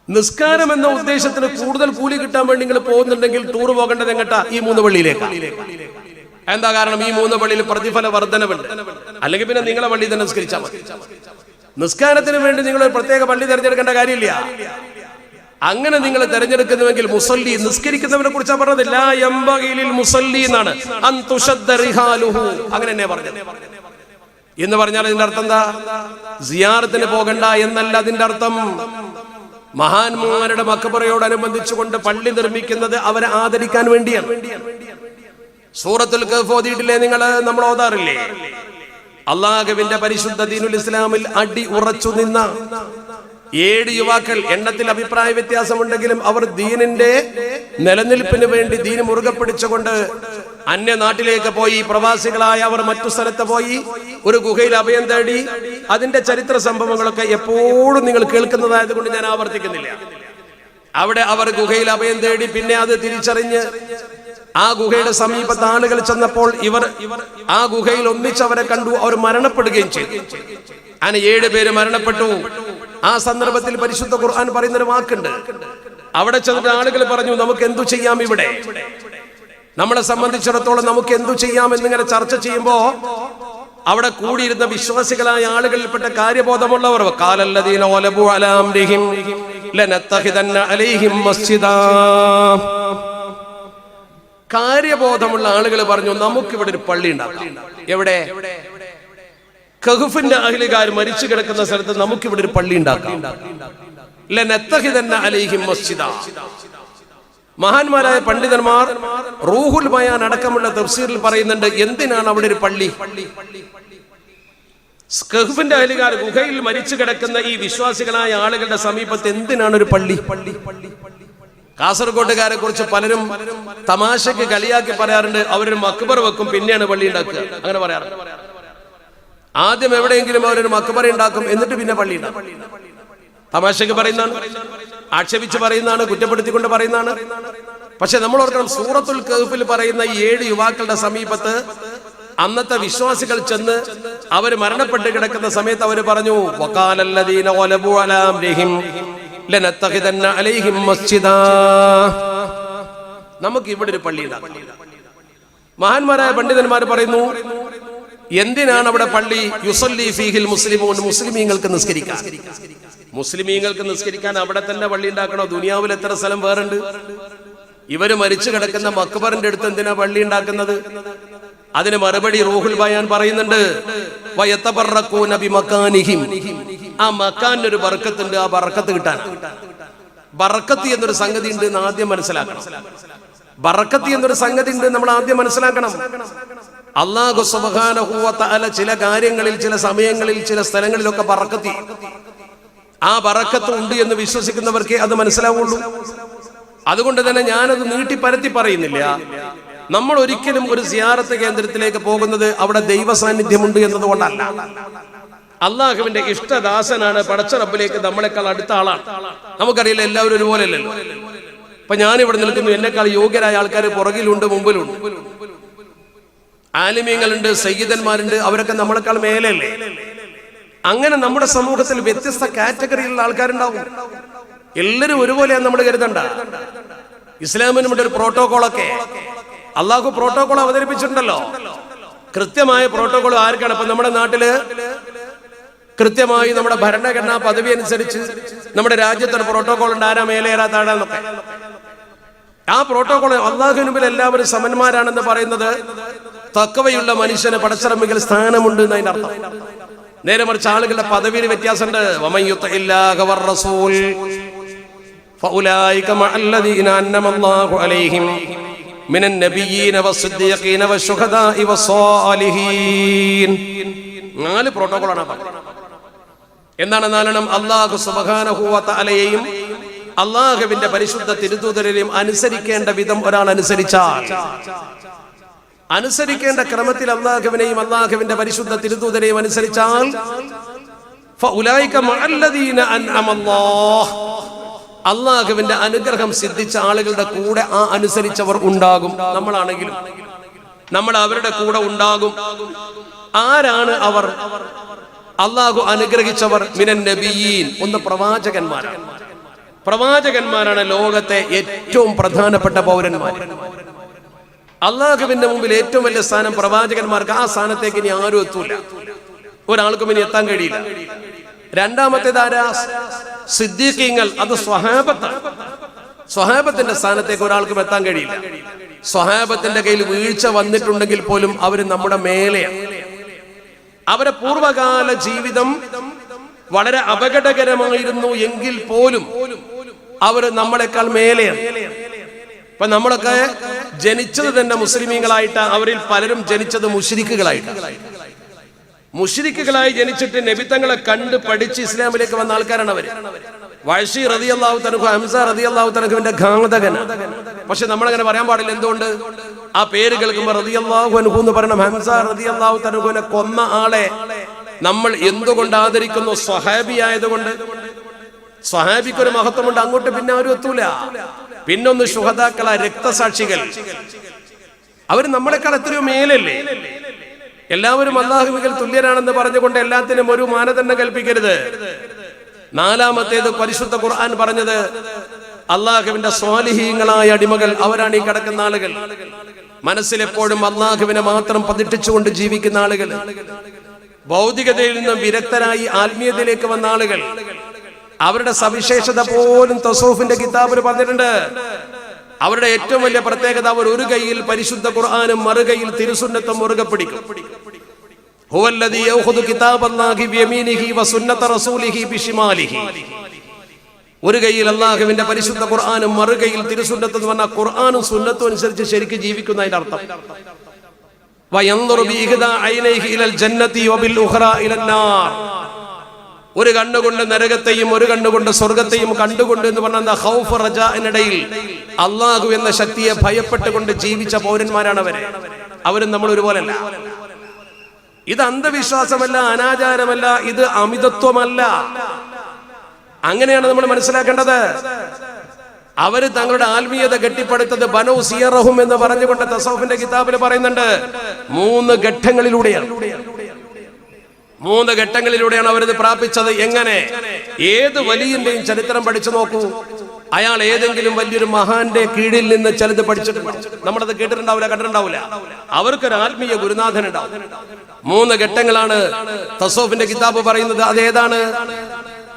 നിസ്കാരം എന്ന ഉദ്ദേശത്തിന് കൂടുതൽ കൂലി കിട്ടാൻ വേണ്ടി നിങ്ങൾ പോകുന്നുണ്ടെങ്കിൽ ടൂർ പോകേണ്ടത് എങ്ങട്ടാ? ഈ 3 പള്ളിയിലേക്ക്. എന്താ കാരണം? ഈ 3 പള്ളിയിൽ പ്രതിഫല വർധനവുണ്ട്. അല്ലെങ്കിൽ പിന്നെ നിങ്ങളെ പള്ളി തന്നെ നിസ്കരിച്ചാൽ മതി. നിസ്കാരത്തിന് വേണ്ടി നിങ്ങൾ ഒരു പ്രത്യേക പള്ളി തിരഞ്ഞെടുക്കേണ്ട കാര്യമില്ല. അങ്ങനെ നിങ്ങൾ തിരഞ്ഞെടുക്കുന്നുവെങ്കിൽ മുസല്ലി, നിസ്കരിക്കുന്നവനെ കുറിച്ചാണ് പറഞ്ഞത്. ലാ യംബഗി ലിൽ മുസല്ലി എന്നാണ്. അൻ തുശദ്ദ റിഹാലുഹു, അങ്ങനെ തന്നെ പറഞ്ഞത്. എന്ന് പറഞ്ഞാൽ അതിന്റെ അർത്ഥം എന്താ? സിയാറത്തിന് പോകണ്ട എന്നല്ല അതിന്റെ അർത്ഥം. മഹാന്മാരുടെ മഖബറയോടനുബന്ധിച്ചുകൊണ്ട് പള്ളി നിർമ്മിക്കുന്നത് അവരെ ആദരിക്കാൻ വേണ്ടിയാണ്. സൂറത്തുൽ കഹ്ഫ് ഓതിയിട്ടില്ലേ നിങ്ങൾ? നമ്മൾ ഓതാറില്ലേ? അള്ളാഹുവിന്റെ പരിശുദ്ധ ദീനുൽ ഇസ്ലാമിൽ അടി ഉറച്ചു നിന്ന 7 യുവാക്കൾ, എണ്ണത്തിൽ അഭിപ്രായ വ്യത്യാസമുണ്ടെങ്കിലും അവർ ദീനിന്റെ നിലനിൽപ്പിന് വേണ്ടി ദീൻ മുറുകെ പിടിച്ചുകൊണ്ട് അന്യ നാട്ടിലേക്ക് പോയി. പ്രവാസികളായ അവർ മറ്റു സ്ഥലത്ത് പോയി ഒരു ഗുഹയിൽ അഭയം തേടി. അതിന്റെ ചരിത്ര സംഭവങ്ങളൊക്കെ എപ്പോഴും നിങ്ങൾ കേൾക്കുന്നതായത് കൊണ്ട് ഞാൻ ആവർത്തിക്കുന്നില്ല. അവിടെ അവർ ഗുഹയിൽ അഭയം തേടി. പിന്നെ അത് തിരിച്ചറിഞ്ഞ് ആ ഗുഹയുടെ സമീപത്ത് ആളുകൾ ചെന്നപ്പോൾ ഇവർ ആ ഗുഹയിൽ ഒന്നിച്ചവരെ കണ്ടു. അവർ മരണപ്പെടുകയും ചെയ്തു. അങ്ങനെ 7 പേര് മരണപ്പെട്ടു. ആ സന്ദർഭത്തിൽ പരിശുദ്ധ ഖുർആൻ പറയുന്നൊരു വാക്കുണ്ട്. അവിടെ ചെന്നിട്ട് ആളുകൾ പറഞ്ഞു, നമുക്ക് എന്തു ചെയ്യാം ഇവിടെ, നമ്മളെ സംബന്ധിച്ചിടത്തോളം നമുക്ക് എന്തു ചെയ്യാം എന്നിങ്ങനെ ചർച്ച ചെയ്യുമ്പോ അവിടെ കൂടിയിരുന്ന വിശ്വാസികളായ ആളുകളിൽപ്പെട്ട കാര്യബോധമുള്ളവർ ഖാലല്ലദീന ഗലബു അലാ അംരിഹിം ലനത്തഖിദന്ന അലൈഹിം മസ്ജിദാ, കാര്യബോധമുള്ള ആളുകൾ പറഞ്ഞു, നമുക്കിവിടെ ഒരു പള്ളി ഉണ്ടാക്കാം. എവിടെ? കഹ്ഫിന്റെ അഹ്ലുകാർ മരിച്ചു കിടക്കുന്ന സ്ഥലത്ത് നമുക്കിവിടെ ഒരു പള്ളി ഉണ്ടാക്കാം. ലനത്തഖിദന്ന അലൈഹിം മസ്ജിദാ. മഹാന്മാരായ പണ്ഡിതന്മാർ റൂഹുൽ ബയാൻ അടക്കമുള്ള തഫ്സീറിൽ പറയുന്നുണ്ട്, എന്തിനാണ് അവിടെ ഒരു പള്ളി? കഹ്ഫിന്റെ അഹ്ലുകാർ ഗുഹയിൽ മരിച്ചു കിടക്കുന്ന ഈ വിശ്വാസികളായ ആളുകളുടെ സമീപത്ത് എന്തിനാണ് ഒരു പള്ളി? കാസർഗോട്ടുകാരെ കുറിച്ച് പലരും തമാശക്ക് കളിയാക്കി പറയാറുണ്ട്, അവരൊരു മക്ബർ വെക്കും പിന്നെയാണ് പള്ളി ഉണ്ടാക്കുക. അങ്ങനെ പറയാറുണ്ട്. ആദ്യം എവിടെയെങ്കിലും അവരൊരു മക്ബറ ഉണ്ടാക്കും, എന്നിട്ട് പിന്നെ പള്ളി ഉണ്ടാക്കും. തമാശക്ക് പറയുന്നതാണ്, ആക്ഷേപിച്ച് പറയുന്നതാണ്, കുറ്റപ്പെടുത്തിക്കൊണ്ട് പറയുന്നതാണ്. പക്ഷെ നമ്മൾ ഓർക്കണം, സൂറത്തുൽ കഹ്ഫിൽ പറയുന്ന ഈ 7 യുവാക്കളുടെ സമീപത്ത് അന്നത്തെ വിശ്വാസികൾ ചെന്ന് അവർ മരണപ്പെട്ട് കിടക്കുന്ന സമയത്ത് അവർ പറഞ്ഞു, വഖാലല്ലദീന ഗലബു അലാ അംരിഹിം ലനത്തഖിദന്ന അലൈഹിം മസ്ജിദാ, നമുക്ക് ഇവിടെ ഒരു പള്ളി ഉണ്ടാക്കാം. മഹാന്മാരായ പണ്ഡിതന്മാർ പറയുന്നു, എന്തിനാണ് അവിടെ പള്ളി? യുസല്ലി ഫീഹിൽ മുസ്ലിമൂൻ, മുസ്ലിമീങ്ങൾക്ക് നിസ്കരിക്കാൻ. മുസ്ലിമീങ്ങൾക്ക് നിസ്കരിക്കാൻ അവിടെ തന്നെ പള്ളി ഉണ്ടാക്കണോ? ദുനിയാവിൽ എത്ര സ്ഥലം വേറുണ്ട്? ഇവര് മരിച്ചു കിടക്കുന്ന മക്ബറിന്റെ അടുത്ത് എന്തിനാ പള്ളി ഉണ്ടാക്കുന്നത്? അതിന് മറുപടി റൂഹുൽ ബയാൻ പറയുന്നുണ്ട്, വയതബറഖൂന ബിമകാനിഹിം, ആ മക്കാനൊരു ബർക്കത്തുണ്ട്, ആ ബർക്കത്ത് കിട്ടാൻ. ബർക്കത്ത് എന്നൊരു സംഗതി ഉണ്ട് എന്ന് ആദ്യം മനസ്സിലാക്കണം. ബർക്കത്ത് എന്നൊരു സംഗതി ഉണ്ട് നമ്മൾ ആദ്യം മനസ്സിലാക്കണം. അല്ലാഹു സുബ്ഹാനഹു വ തആല ചില കാര്യങ്ങളിൽ, ചില സമയങ്ങളിൽ, ചില സ്ഥലങ്ങളിലൊക്കെ ബറക്കത്ത്, ആ ബറക്കത്ത് ഉണ്ട് എന്ന് വിശ്വസിക്കുന്നവർക്ക് അത് മനസ്സിലാവുള്ളൂ. അതുകൊണ്ട് തന്നെ ഞാനത് നീട്ടി പരത്തി പറയുന്നില്ല. നമ്മൾ ഒരിക്കലും ഒരു സിയാറത്ത് കേന്ദ്രത്തിലേക്ക് പോകുന്നത് അവിടെ ദൈവ സാന്നിധ്യമുണ്ട് എന്നതുകൊണ്ടല്ല. അള്ളാഹുവിന്റെ ഇഷ്ടദാസനാണ്. പടച്ച റബ്ബിലേക്ക് നമ്മളെക്കാൾ അടുത്ത ആളാണ്. നമുക്കറിയില്ല, എല്ലാവരും ഒരുപോലെ അല്ലല്ലോ. ഇപ്പൊ ഞാനിവിടെ നിൽക്കുന്നു, എന്നെക്കാൾ യോഗ്യരായ ആൾക്കാർ പുറകിലുണ്ട്, മുമ്പിലുണ്ട്. ആലിമീങ്ങളുണ്ട്, സയ്യിദന്മാരുണ്ട്, അവരൊക്കെ നമ്മളെക്കാൾ മേലല്ലേ. അങ്ങനെ നമ്മുടെ സമൂഹത്തിൽ വ്യത്യസ്ത കാറ്റഗറിയിലുള്ള ആൾക്കാരുണ്ടാവും. എല്ലാവരും ഒരുപോലെയാണ് നമ്മൾ കരുതണ്ട. ഇസ്ലാമിനും ഒരു പ്രോട്ടോകോളൊക്കെ അള്ളാഹു പ്രോട്ടോകോൾ അവതരിപ്പിച്ചിട്ടുണ്ടല്ലോ. കൃത്യമായ പ്രോട്ടോകോൾ ആർക്കാണ്? ഇപ്പൊ നമ്മുടെ നാട്ടില് കൃത്യമായി നമ്മുടെ ഭരണഘടനാ പദവി അനുസരിച്ച് നമ്മുടെ രാജ്യത്തൊരു പ്രോട്ടോകോൾ ഉണ്ട്, ആരാ മേലേറാ താഴാന്നൊക്കെ. ആ പ്രോട്ടോകോൾ അള്ളാഹുവിന് മുമ്പിൽ എല്ലാവരും സമന്മാരാണെന്ന് പറയുന്നത് തഖ്വയുള്ള മനുഷ്യന് പടച്ചറമ്പിൽ സ്ഥാനമുണ്ട് എന്നതിന്റെ അർത്ഥം. നേരെ മറിച്ച് ആളുകളുടെ പദവിയിൽ വ്യത്യാസമുണ്ട്. വമൻ യുതിഇല്ലാഹ വറസൂൽ ഫഉലൈക മഅല്ലദീന അൻഅമല്ലാഹു അലൈഹിം മിനൻ നബിയ്യീന വസ്സിദ്ദീഖീന വശുഹദാഇ വസ്സാലിഹീൻ. 4 പ്രോട്ടോകോളാണ് പറഞ്ഞത്. എന്താണ് 4? അല്ലാഹു സുബ്ഹാനഹു വ തആലയെയും അല്ലാഹുവിന്റെ പരിശുദ്ധ തിരുദൂതരെയും അനുസരിക്കേണ്ട വിധം ഒരാൾ അനുസരിച്ചാൽ, അനുസരിക്കേണ്ട ക്രമത്തിൽ അല്ലാഹുവിനെയും അല്ലാഹുവിന്റെ പരിശുദ്ധ തിരുദൂതരെയും അനുസരിച്ചാൽ ഫഉലൈക മഅല്ലദീന അൻഅമല്ലാഹ്, അല്ലാഹുവിന്റെ അനുഗ്രഹം സിദ്ധിച്ച ആളുകളുടെ കൂടെ ആ അനുസരിച്ചവർ ഉണ്ടാകും. നമ്മളാണെങ്കിലും നമ്മൾ അവരുടെ കൂടെ ഉണ്ടാകും. ആരാണ് അവർ? അല്ലാഹു അനുഗ്രഹിച്ചവർ. മിനൻ നബിയീൻ, ഒന്ന് പ്രവാചകന്മാരാണ്. പ്രവാചകന്മാരാണ് ലോകത്തെ ഏറ്റവും പ്രധാനപ്പെട്ട പൗരന്മാർ. അള്ളാഹുവിന്റെ മുമ്പിൽ ഏറ്റവും വലിയ സ്ഥാനം പ്രവാചകന്മാർക്ക്. ആ സ്ഥാനത്തേക്ക് ഇനി ആരും എത്തൂല, ഒരാൾക്കും ഇനി എത്താൻ കഴിയില്ല. രണ്ടാമത്തേതാരാ? സിദ്ദീഖീങ്ങൾ, അത് സ്വഹാബത്താണ്. സ്വഹാബത്തിന്റെ സ്ഥാനത്തേക്ക് ഒരാൾക്കും എത്താൻ കഴിയില്ല. സ്വഹാബത്തിന്റെ കയ്യിൽ വീഴ്ച വന്നിട്ടുണ്ടെങ്കിൽ പോലും അവർ നമ്മുടെ മേലെയാണ്. അവരെ പൂർവകാല ജീവിതം വളരെ അപകടകരമായിരുന്നു എങ്കിൽ പോലും അവർ നമ്മളെക്കാൾ മേലെയാണ്. ഇപ്പൊ നമ്മളൊക്കെ ജനിച്ചത് തന്നെ മുസ്ലിമീങ്ങളായിട്ട്, അവരിൽ പലരും ജനിച്ചത് മുശ്രിക്കുകളായിട്ട്. മുശ്രിക്കുകളായി ജനിച്ചിട്ട് നബിത്തങ്ങളെ കണ്ട് പഠിച്ച് ഇസ്ലാമിലേക്ക് വന്ന ആൾക്കാരാണ് അവര്. വഹ്ശി റളിയല്ലാഹു തആല, ഹംസ റളിയല്ലാഹു തആലയുടെ ഘാതകനാണ്. പക്ഷെ നമ്മളങ്ങനെ പറയാൻ പാടില്ല. എന്തുകൊണ്ട്? ആ പേര് കേൾക്കുമ്പോൾ റളിയല്ലാഹു അൻഹു എന്ന് പറയണം. ഹംസ റളിയല്ലാഹു തആലയെ കൊന്ന ആളെ നമ്മൾ എന്തുകൊണ്ട് ആദരിക്കുന്നു? സ്വഹാബിയായതുകൊണ്ട്. സ്വഹാബിക്കൊരു മഹത്വമുണ്ട്, അങ്ങോട്ട് പിന്നെ ആരും എത്തൂല. പിന്നൊന്ന് ശുഹദാക്കള, രക്തസാക്ഷികൾ, അവർ നമ്മളെക്കാൾ എത്രയോ മേലല്ലേ. എല്ലാവരും അല്ലാഹുവിൽ തുല്യരാണെന്ന് പറഞ്ഞുകൊണ്ട് എല്ലാത്തിനും ഒരു മാനദണ്ഡം കൽപ്പിക്കരുത്. 4-മത്തേത് പരിശുദ്ധ ഖുർആൻ പറഞ്ഞത് അല്ലാഹുവിന്റെ സ്വാലിഹീങ്ങളായ അടിമകൾ, അവരാണ് ഈ കിടക്കുന്ന ആളുകൾ. മനസ്സിലെപ്പോഴും അല്ലാഹുവിനെ മാത്രം പതിഷ്ഠിച്ചുകൊണ്ട് ജീവിക്കുന്ന ആളുകൾ, ഭൗതികതയിൽ നിന്നും വിരക്തരായി ആത്മീയതയിലേക്ക് വന്ന ആളുകൾ. അവരുടെ സവിശേഷത പോലും തസൂഫിന്റെ കിതാബിൽ പറഞ്ഞിട്ടുണ്ട്. അവരുടെ ഏറ്റവും വലിയ പ്രത്യേകത, അവർ ഒരു കൈയിൽ പരിശുദ്ധ ഖുർആനും മറുകൈയിൽ തിരുസുന്നത്തും മുറുകെ പിടിക്കും. ഹുവല്ലദീ യഖുദു കിതാബല്ലാഹി ബിയമീനിഹി വസുന്നത റസൂലിഹി ബിശിമാലിഹി. ഒരു കൈയിൽ അല്ലാഹുവിന്റെ പരിശുദ്ധ ഖുർആനും മറുകൈയിൽ തിരുസുന്നത്തും എന്ന് പറഞ്ഞാൽ ഖുർആനും സുന്നത്തും അനുസരിച്ച് ശരിക്കും ജീവിക്കുന്നതിന്റെ അർത്ഥം. വയൻദുറു ബിഇഹ്ദാ ഐനൈഹി ഇലൽ ജന്നതി വബിൽ ഉഖ്റാ ഇലൻ നാർ. ഒരു കണ്ണുകൊണ്ട് നരകത്തെയും ഒരു കണ്ണുകൊണ്ട് സ്വർഗത്തെയും കണ്ടുകൊണ്ട് എന്ന് പറഞ്ഞാൽ ഖൗഫ് റജാഇനിടയിൽ അല്ലാഹു എന്ന ശക്തിയെ ഭയപ്പെട്ടുകൊണ്ട് ജീവിച്ച പൗരന്മാരാണ് അവര്. അവരും നമ്മൾ ഒരുപോലല്ല. ഇത് അന്ധവിശ്വാസമല്ല, അനാചാരമല്ല, ഇത് അമിതത്വമല്ല. അങ്ങനെയാണ് നമ്മൾ മനസ്സിലാക്കേണ്ടത്. അവര് തങ്ങളുടെ ആത്മീയത കെട്ടിപ്പടുത്തത് ബനൂ സിയറഹും എന്ന് പറഞ്ഞുകൊണ്ട് തസൗഫിന്റെ കിതാബിൽ പറയുന്നുണ്ട്. 3 ഘട്ടങ്ങളിലൂടെയാണ്. 3 ഘട്ടങ്ങളിലൂടെയാണ് അവരിത് പ്രാപിച്ചത്. എങ്ങനെ? ഏത് വലിയന്റെയും ചരിത്രം പഠിച്ചു നോക്കൂ. അയാൾ ഏതെങ്കിലും വലിയൊരു മഹാന്റെ കീഴിൽ നിന്ന് ചിലത് പഠിച്ചിട്ടുണ്ട്. നമ്മളത് കേട്ടിട്ടുണ്ടാവില്ല, കണ്ടിട്ടുണ്ടാവില്ല. അവർക്കൊരു ആത്മീയ ഗുരുനാഥൻ ഉണ്ടാവും. 3 ഘട്ടങ്ങളാണ് തസൗഫിന്റെ കിതാബ് പറയുന്നത്. അതേതാണ്?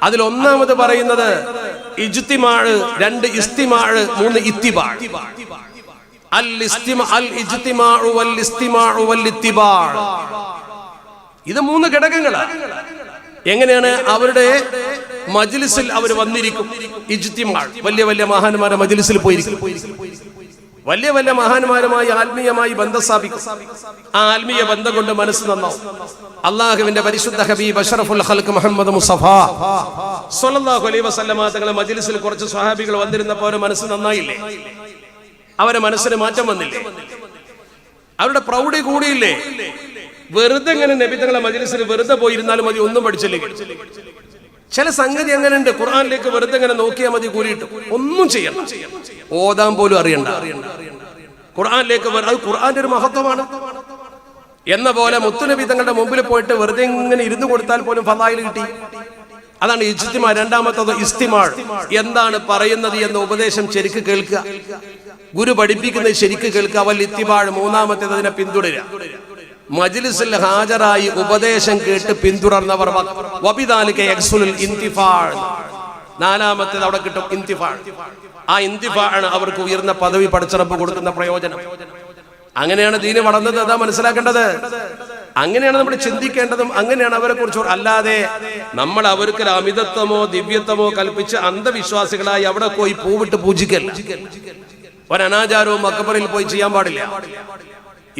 അതിൽ ഒന്നാമത് പറയുന്നത് ഇജ്തിമാഅ്, 2 ഇസ്തിമാഅ്, 3 ഇത്തിബാഅ്. അൽ ഇജ്തിമാഅു വൽ ഇസ്തിമാഅു വൽ ഇത്തിബാഅ്. ഇത് 3 ഘടകങ്ങളാണ്. എങ്ങനെയാണ്? അവരുടെ മജ്ലിസിൽ അവർ വന്നിരിക്കും. ഇജ്തിമാഅ്, വലിയ വലിയ മഹാന്മാരുടെ മജ്ലിസിൽ പോയിരിക്കും. വലിയ വലിയ മഹാന്മാരുമായി ആത്മീയമായി ബന്ധം സ്ഥാപിക്കും. ആ ആത്മീയ ബന്ധം കൊണ്ട് മനസ്സ് നന്നാവും. അള്ളാഹുവിന്റെ പരിശുദ്ധ ഹബീബ് അഷ്റഫുൽ ഖൽഖ് മുഹമ്മദ് മുസ്തഫ സ്വല്ലല്ലാഹു അലൈഹി വസല്ലമ തങ്ങളുടെ മജ്ലിസിൽ കുറച്ച് സ്വഹാബികൾ വന്നിരുന്നപ്പോൾ അവരുടെ മനസ്സ് നന്നായില്ലേ? അവരുടെ മനസ്സിന് മാറ്റം വന്നില്ലേ? അവരുടെ പ്രൗഢി കൂടിയില്ലേ? വെറുതെ ഇങ്ങനെ നബി തങ്ങളുടെ മജ്ലിസിൽ വെറുതെ പോയിരുന്നാലും മതി, ഒന്നും പഠിച്ചില്ലേ? ചില സംഗതി അങ്ങനെ ഉണ്ട്. ഖുർആനിലേക്ക് വെറുതെ ഇങ്ങനെ നോക്കിയാൽ മതി, കൂടിയിട്ട് ഒന്നും ചെയ്യണം, ഓതാൻ പോലും അറിയണ്ട. ഖുർആനിലേക്ക് അത് ഖുർആന്റെ ഒരു മഹത്വമാണ്. എന്ന പോലെ മുത്തുനബി തങ്ങളുടെ മുമ്പിൽ പോയിട്ട് വെറുതെ ഇങ്ങനെ ഇരുന്ന് കൊടുത്താൽ പോലും ഫളായിൽ കിട്ടി. അതാണ് ഇജ്തിമാ. രണ്ടാമത്തത് ഇസ്തിമാ. എന്താണ് പറയുന്നത് എന്ന ഉപദേശം ശരിക്ക് കേൾക്കുക, ഗുരു പഠിപ്പിക്കുന്നത് ശരിക്ക് കേൾക്കുക. വൽ ഇത്തിബാ. മൂന്നാമത്തേത് അതിനെ പിന്തുടരുക. മജ്ലിസിൽ ഹാജരായി ഉപദേശം കേട്ട് പിന്തുടർന്നവർ വബിദാലിക യഹ്സുലുൽ ഇന്തിഫാ. നാലാമത്തേത് അവിടെ കിട്ടും ഇന്തിഫാ. ആ ഇന്തിഫാ ആണ് അവർക്ക് ഉയർന്ന പദവി പടച്ച റബ്ബ് കൊടുക്കുന്ന പ്രയോജനം. അങ്ങനെയാണ് ദീന് വളർന്നത്. അതാ മനസ്സിലാക്കേണ്ടത്. അങ്ങനെയാണ് നമ്മൾ ചിന്തിക്കേണ്ടതും. അങ്ങനെയാണ് അവരെ കുറിച്ച്. അല്ലാതെ നമ്മൾ അവർക്ക് അമിതത്വമോ ദിവ്യത്വമോ കൽപ്പിച്ച് അന്ധവിശ്വാസികളായി അവിടെ പോയി പൂവിട്ട് പൂജിക്കല്ല. ഒരനാചാരവും മക്കബറിൽ പോയി ചെയ്യാൻ പാടില്ല.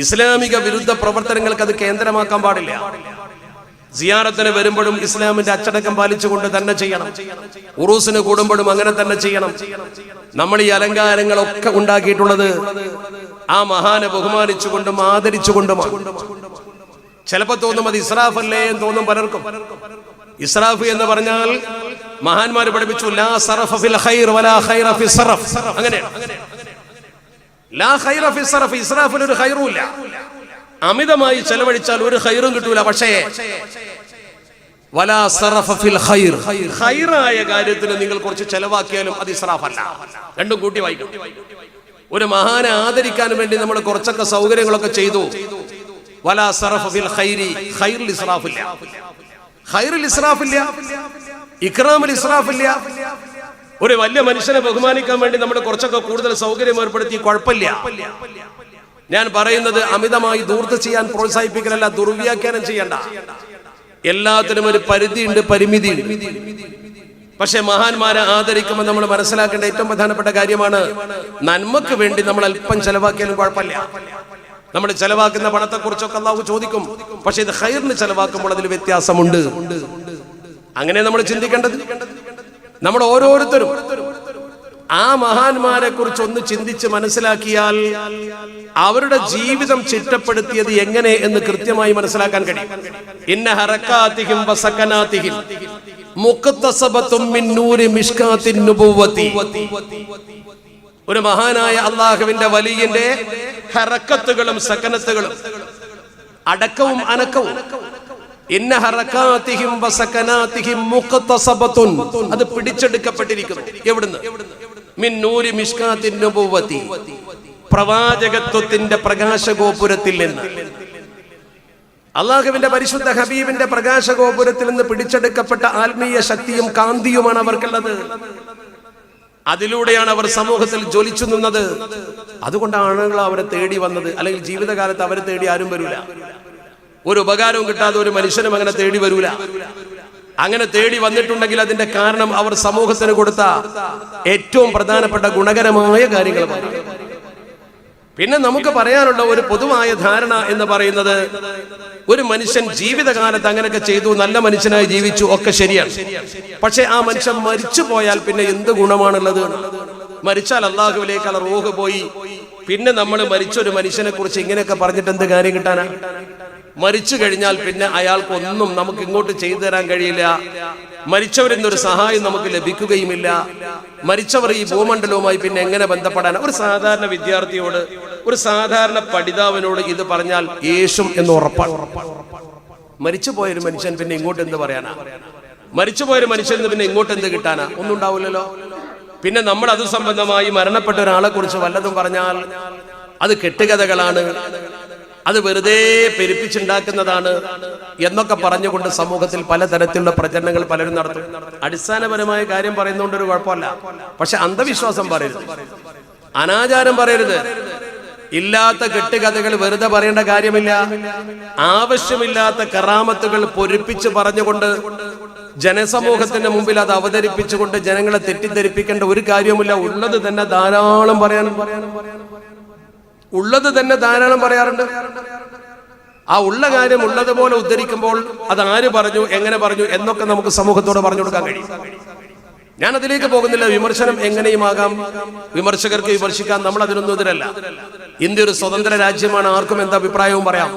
ഇസ്ലാമിക വിരുദ്ധ പ്രവർത്തനങ്ങൾക്ക് അത് കേന്ദ്രമാക്കാൻ പാടില്ല. സിയാറത്തിന് വരുമ്പോഴും ഇസ്ലാമിന്റെ അച്ചടക്കം പാലിച്ചുകൊണ്ട് തന്നെ ചെയ്യണം. ഉറൂസിന് കൂടുമ്പോഴും അങ്ങനെ തന്നെ ചെയ്യണം. നമ്മൾ ഈ അലങ്കാരങ്ങളൊക്കെ ഉണ്ടാക്കിയിട്ടുള്ളത് ആ മഹാനെ ബഹുമാനിച്ചുകൊണ്ടും ആദരിച്ചുകൊണ്ടുമാണ്. ചിലപ്പോ തോന്നും അത് ഇസ്രാഫ് അല്ലേ എന്ന് തോന്നും പലർക്കും. ഇസ്രാഫ് എന്ന് പറഞ്ഞാൽ മഹാന്മാര് പഠിപ്പിച്ചു ലാ സറഫ ഫിൽ ഖൈർ വലാ ഖൈറ ഫി സറഫ്. അങ്ങനെയാണ്. ലാ ഖൈറ ഫി സറഫ്. ഇസ്രാഫിൽ ഒരു ഖൈറും ഇല്ല. അമിതമായി ചെലവഴിച്ചാൽ ഒരു ഖൈറും കിട്ടൂല. പക്ഷേ വലാ സറഫ ഫിൽ ഖൈർ. ഖൈറായ കാര്യത്തിന് നിങ്ങൾ കുറച്ച് ചെലവാക്കിയാലും അത് ഇസ്രാഫ് അല്ല. രണ്ടും കൂട്ടി വായിക്കണം. ഒരു മഹാനെ ആദരിക്കാൻ വേണ്ടി നമ്മൾ കുറച്ചൊക്കെ സൗകര്യങ്ങളൊക്കെ ചെയ്തു. വലാ സറഫ ഫിൽ ഖൈരി. ഖൈറിൽ ഇസ്രാഫില്ല. ഖൈറിൽ ഇസ്രാഫില്ല. ഇക്റാമിൽ ഇസ്രാഫില്ല. ഒരു വലിയ മനുഷ്യനെ ബഹുമാനിക്കാൻ വേണ്ടി നമ്മൾ കുറച്ചൊക്കെ കൂടുതൽ സൗകര്യം ഏർപ്പെടുത്തി, കുഴപ്പമില്ല. ഞാൻ പറയുന്നത് അമിതമായി ദൂർത്ത് ചെയ്യാൻ പ്രോത്സാഹിപ്പിക്കലല്ല, ദുർവ്യാഖ്യാനം ചെയ്യണ്ട. എല്ലാത്തിനും ഒരു പരിധിയുണ്ട്, പരിമിതിയുണ്ട്. പക്ഷെ മഹാന്മാരെ ആദരിക്കുമ്പോൾ നമ്മൾ മനസ്സിലാക്കേണ്ട ഏറ്റവും പ്രധാനപ്പെട്ട കാര്യമാണ്, നന്മക്ക് വേണ്ടി നമ്മൾ അല്പം ചെലവാക്കിയാലും കുഴപ്പമില്ല. നമ്മൾ ചെലവാക്കുന്ന പണത്തെ കുറിച്ചൊക്കെ അല്ലാഹു ചോദിക്കും. പക്ഷെ ഇത് ഖൈറിന് ചെലവാക്കുമ്പോൾ അതിൽ വ്യത്യാസമുണ്ട്. അങ്ങനെ നമ്മൾ ചിന്തിക്കേണ്ടത്. നമ്മൾ ഓരോരുത്തരും ആ മഹാന്മാരെ കുറിച്ച് ഒന്ന് ചിന്തിച്ച് മനസ്സിലാക്കിയാൽ അവരുടെ ജീവിതം ചിട്ടപ്പെടുത്തിയത് എങ്ങനെ എന്ന് കൃത്യമായി മനസ്സിലാക്കാൻ കഴിയും. ഇന്ന ഹറകാതിഹിം വസകനാതിഹിം മുഖ്തസബത്തും മിൻ നൂരി മിഷ്കാത്തിൻ നുബുവ്വതി. ഒരു മഹാനായ അല്ലാഹുവിന്റെ വലിയന്റെ ഹറക്കത്തുകളും സകനത്തുകളും, അടക്കവും അനക്കവും, ഇന്ന ഹറകാതിഹിം വസകനാതിഹിം മുഖ്തസബത്തുൻ, അത് പിടിച്ചെടുക്കപ്പെട്ടിരിക്കുന്നു. എവിടുന്ന്? മിൻ നൂരി മിഷ്കാത്തിൻ നുബുവ്വതി, പ്രവാചകത്വത്തിന്റെ പ്രകാശഗോപുരത്തിൽ നിന്ന്. അള്ളാഹുവിന്റെ പരിശുദ്ധ ഹബീബിന്റെ പ്രകാശഗോപുരത്തിൽ നിന്ന് പിടിച്ചെടുക്കപ്പെട്ട ആത്മീയ ശക്തിയും കാന്തിയുമാണ് അവർക്കുള്ളത്. അതിലൂടെയാണ് അവർ സമൂഹത്തിൽ ജ്വലിച്ചു നിന്നത്. അതുകൊണ്ടാണ് ആളുകൾ അവരെ തേടി വന്നത്. അല്ലെങ്കിൽ ജീവിതകാലത്ത് അവരെ തേടി ആരും വരൂല. ഒരു ഉപകാരവും കിട്ടാതെ ഒരു മനുഷ്യനും അങ്ങനെ തേടി വരൂല. അങ്ങനെ തേടി വന്നിട്ടുണ്ടെങ്കിൽ അതിന്റെ കാരണം അവർ സമൂഹത്തിന് കൊടുത്ത ഏറ്റവും പ്രധാനപ്പെട്ട ഗുണകരമായ കാര്യങ്ങളാണ്. പിന്നെ നമുക്ക് പറയാനുള്ള ഒരു പൊതുവായ ധാരണ എന്ന് പറയുന്നത്, ഒരു മനുഷ്യൻ ജീവിതകാലത്ത് അങ്ങനെയൊക്കെ ചെയ്തു, നല്ല മനുഷ്യനായി ജീവിച്ചു, ഒക്കെ ശരിയാണ്. പക്ഷെ ആ മനുഷ്യൻ മരിച്ചു പോയാൽ പിന്നെ എന്ത് ഗുണമാണുള്ളത്? മരിച്ചാൽ അള്ളാഹുവിലേക്ക് റൂഹ് പോയി. പിന്നെ നമ്മൾ മരിച്ചൊരു മനുഷ്യനെ കുറിച്ച് ഇങ്ങനെയൊക്കെ പറഞ്ഞിട്ട് എന്ത് കാര്യം കിട്ടാനാ? മരിച്ചു കഴിഞ്ഞാൽ പിന്നെ അയാൾക്കൊന്നും നമുക്ക് ഇങ്ങോട്ട് ചെയ്തു തരാൻ കഴിയില്ല. മരിച്ചവരെന്നൊരു സഹായം നമുക്ക് ലഭിക്കുകയുമില്ല. മരിച്ചവർ ഈ ഭൂമണ്ഡലവുമായി പിന്നെ എങ്ങനെ ബന്ധപ്പെടാൻ? ഒരു സാധാരണ വിദ്യാർത്ഥിയോട്, ഒരു സാധാരണ പഠിതാവിനോട് ഇത് പറഞ്ഞാൽ യേശും എന്ന് ഉറപ്പാണ്. മരിച്ചുപോയൊരു മനുഷ്യൻ പിന്നെ ഇങ്ങോട്ട് എന്ത് പറയാനാ? മരിച്ചുപോയൊരു മനുഷ്യൻ പിന്നെ ഇങ്ങോട്ട് എന്ത് കിട്ടാനാ? ഒന്നും ഉണ്ടാവില്ലല്ലോ. പിന്നെ നമ്മൾ അത് സംബന്ധമായി മരണപ്പെട്ട ഒരാളെ കുറിച്ച് വല്ലതും പറഞ്ഞാൽ അത് കെട്ടുകഥകളാണ്, അത് വെറുതെ പെരുപ്പിച്ചുണ്ടാക്കുന്നതാണ് എന്നൊക്കെ പറഞ്ഞുകൊണ്ട് സമൂഹത്തിൽ പലതരത്തിലുള്ള പ്രചരണങ്ങൾ പലരും നടത്തും. അടിസ്ഥാനപരമായ കാര്യം പറയുന്നതുകൊണ്ട് ഒരു കുഴപ്പമില്ല. പക്ഷെ അന്ധവിശ്വാസം പറയരുത്, അനാചാരം പറയരുത്, ഇല്ലാത്ത കെട്ടുകഥകൾ വെറുതെ പറയേണ്ട കാര്യമില്ല. ആവശ്യമില്ലാത്ത കറാമത്തുകൾ പൊരിപ്പിച്ച് പറഞ്ഞുകൊണ്ട് ജനസമൂഹത്തിന്റെ മുമ്പിൽ അത് അവതരിപ്പിച്ചുകൊണ്ട് ജനങ്ങളെ തെറ്റിദ്ധരിപ്പിക്കേണ്ട ഒരു കാര്യവുമില്ല. ഉള്ളത് തന്നെ ധാരാളം പറയാനും ഉള്ളത് തന്നെ ധാരാളം പറയാറുണ്ട്. ആ ഉള്ള കാര്യം ഉള്ളതുപോലെ ഉദ്ധരിക്കുമ്പോൾ അത് ആര് പറഞ്ഞു, എങ്ങനെ പറഞ്ഞു എന്നൊക്കെ നമുക്ക് സമൂഹത്തോട് പറഞ്ഞു കൊടുക്കാൻ കഴിയും. ഞാൻ അതിലേക്ക് പോകുന്നില്ല. വിമർശനം എങ്ങനെയുമാകാം, വിമർശകർക്ക് വിമർശിക്കാം, നമ്മൾ അതിനൊന്നും എതിരല്ല. ഇന്ത്യ ഒരു സ്വതന്ത്ര രാജ്യമാണ്, ആർക്കും എന്താ അഭിപ്രായവും പറയാം.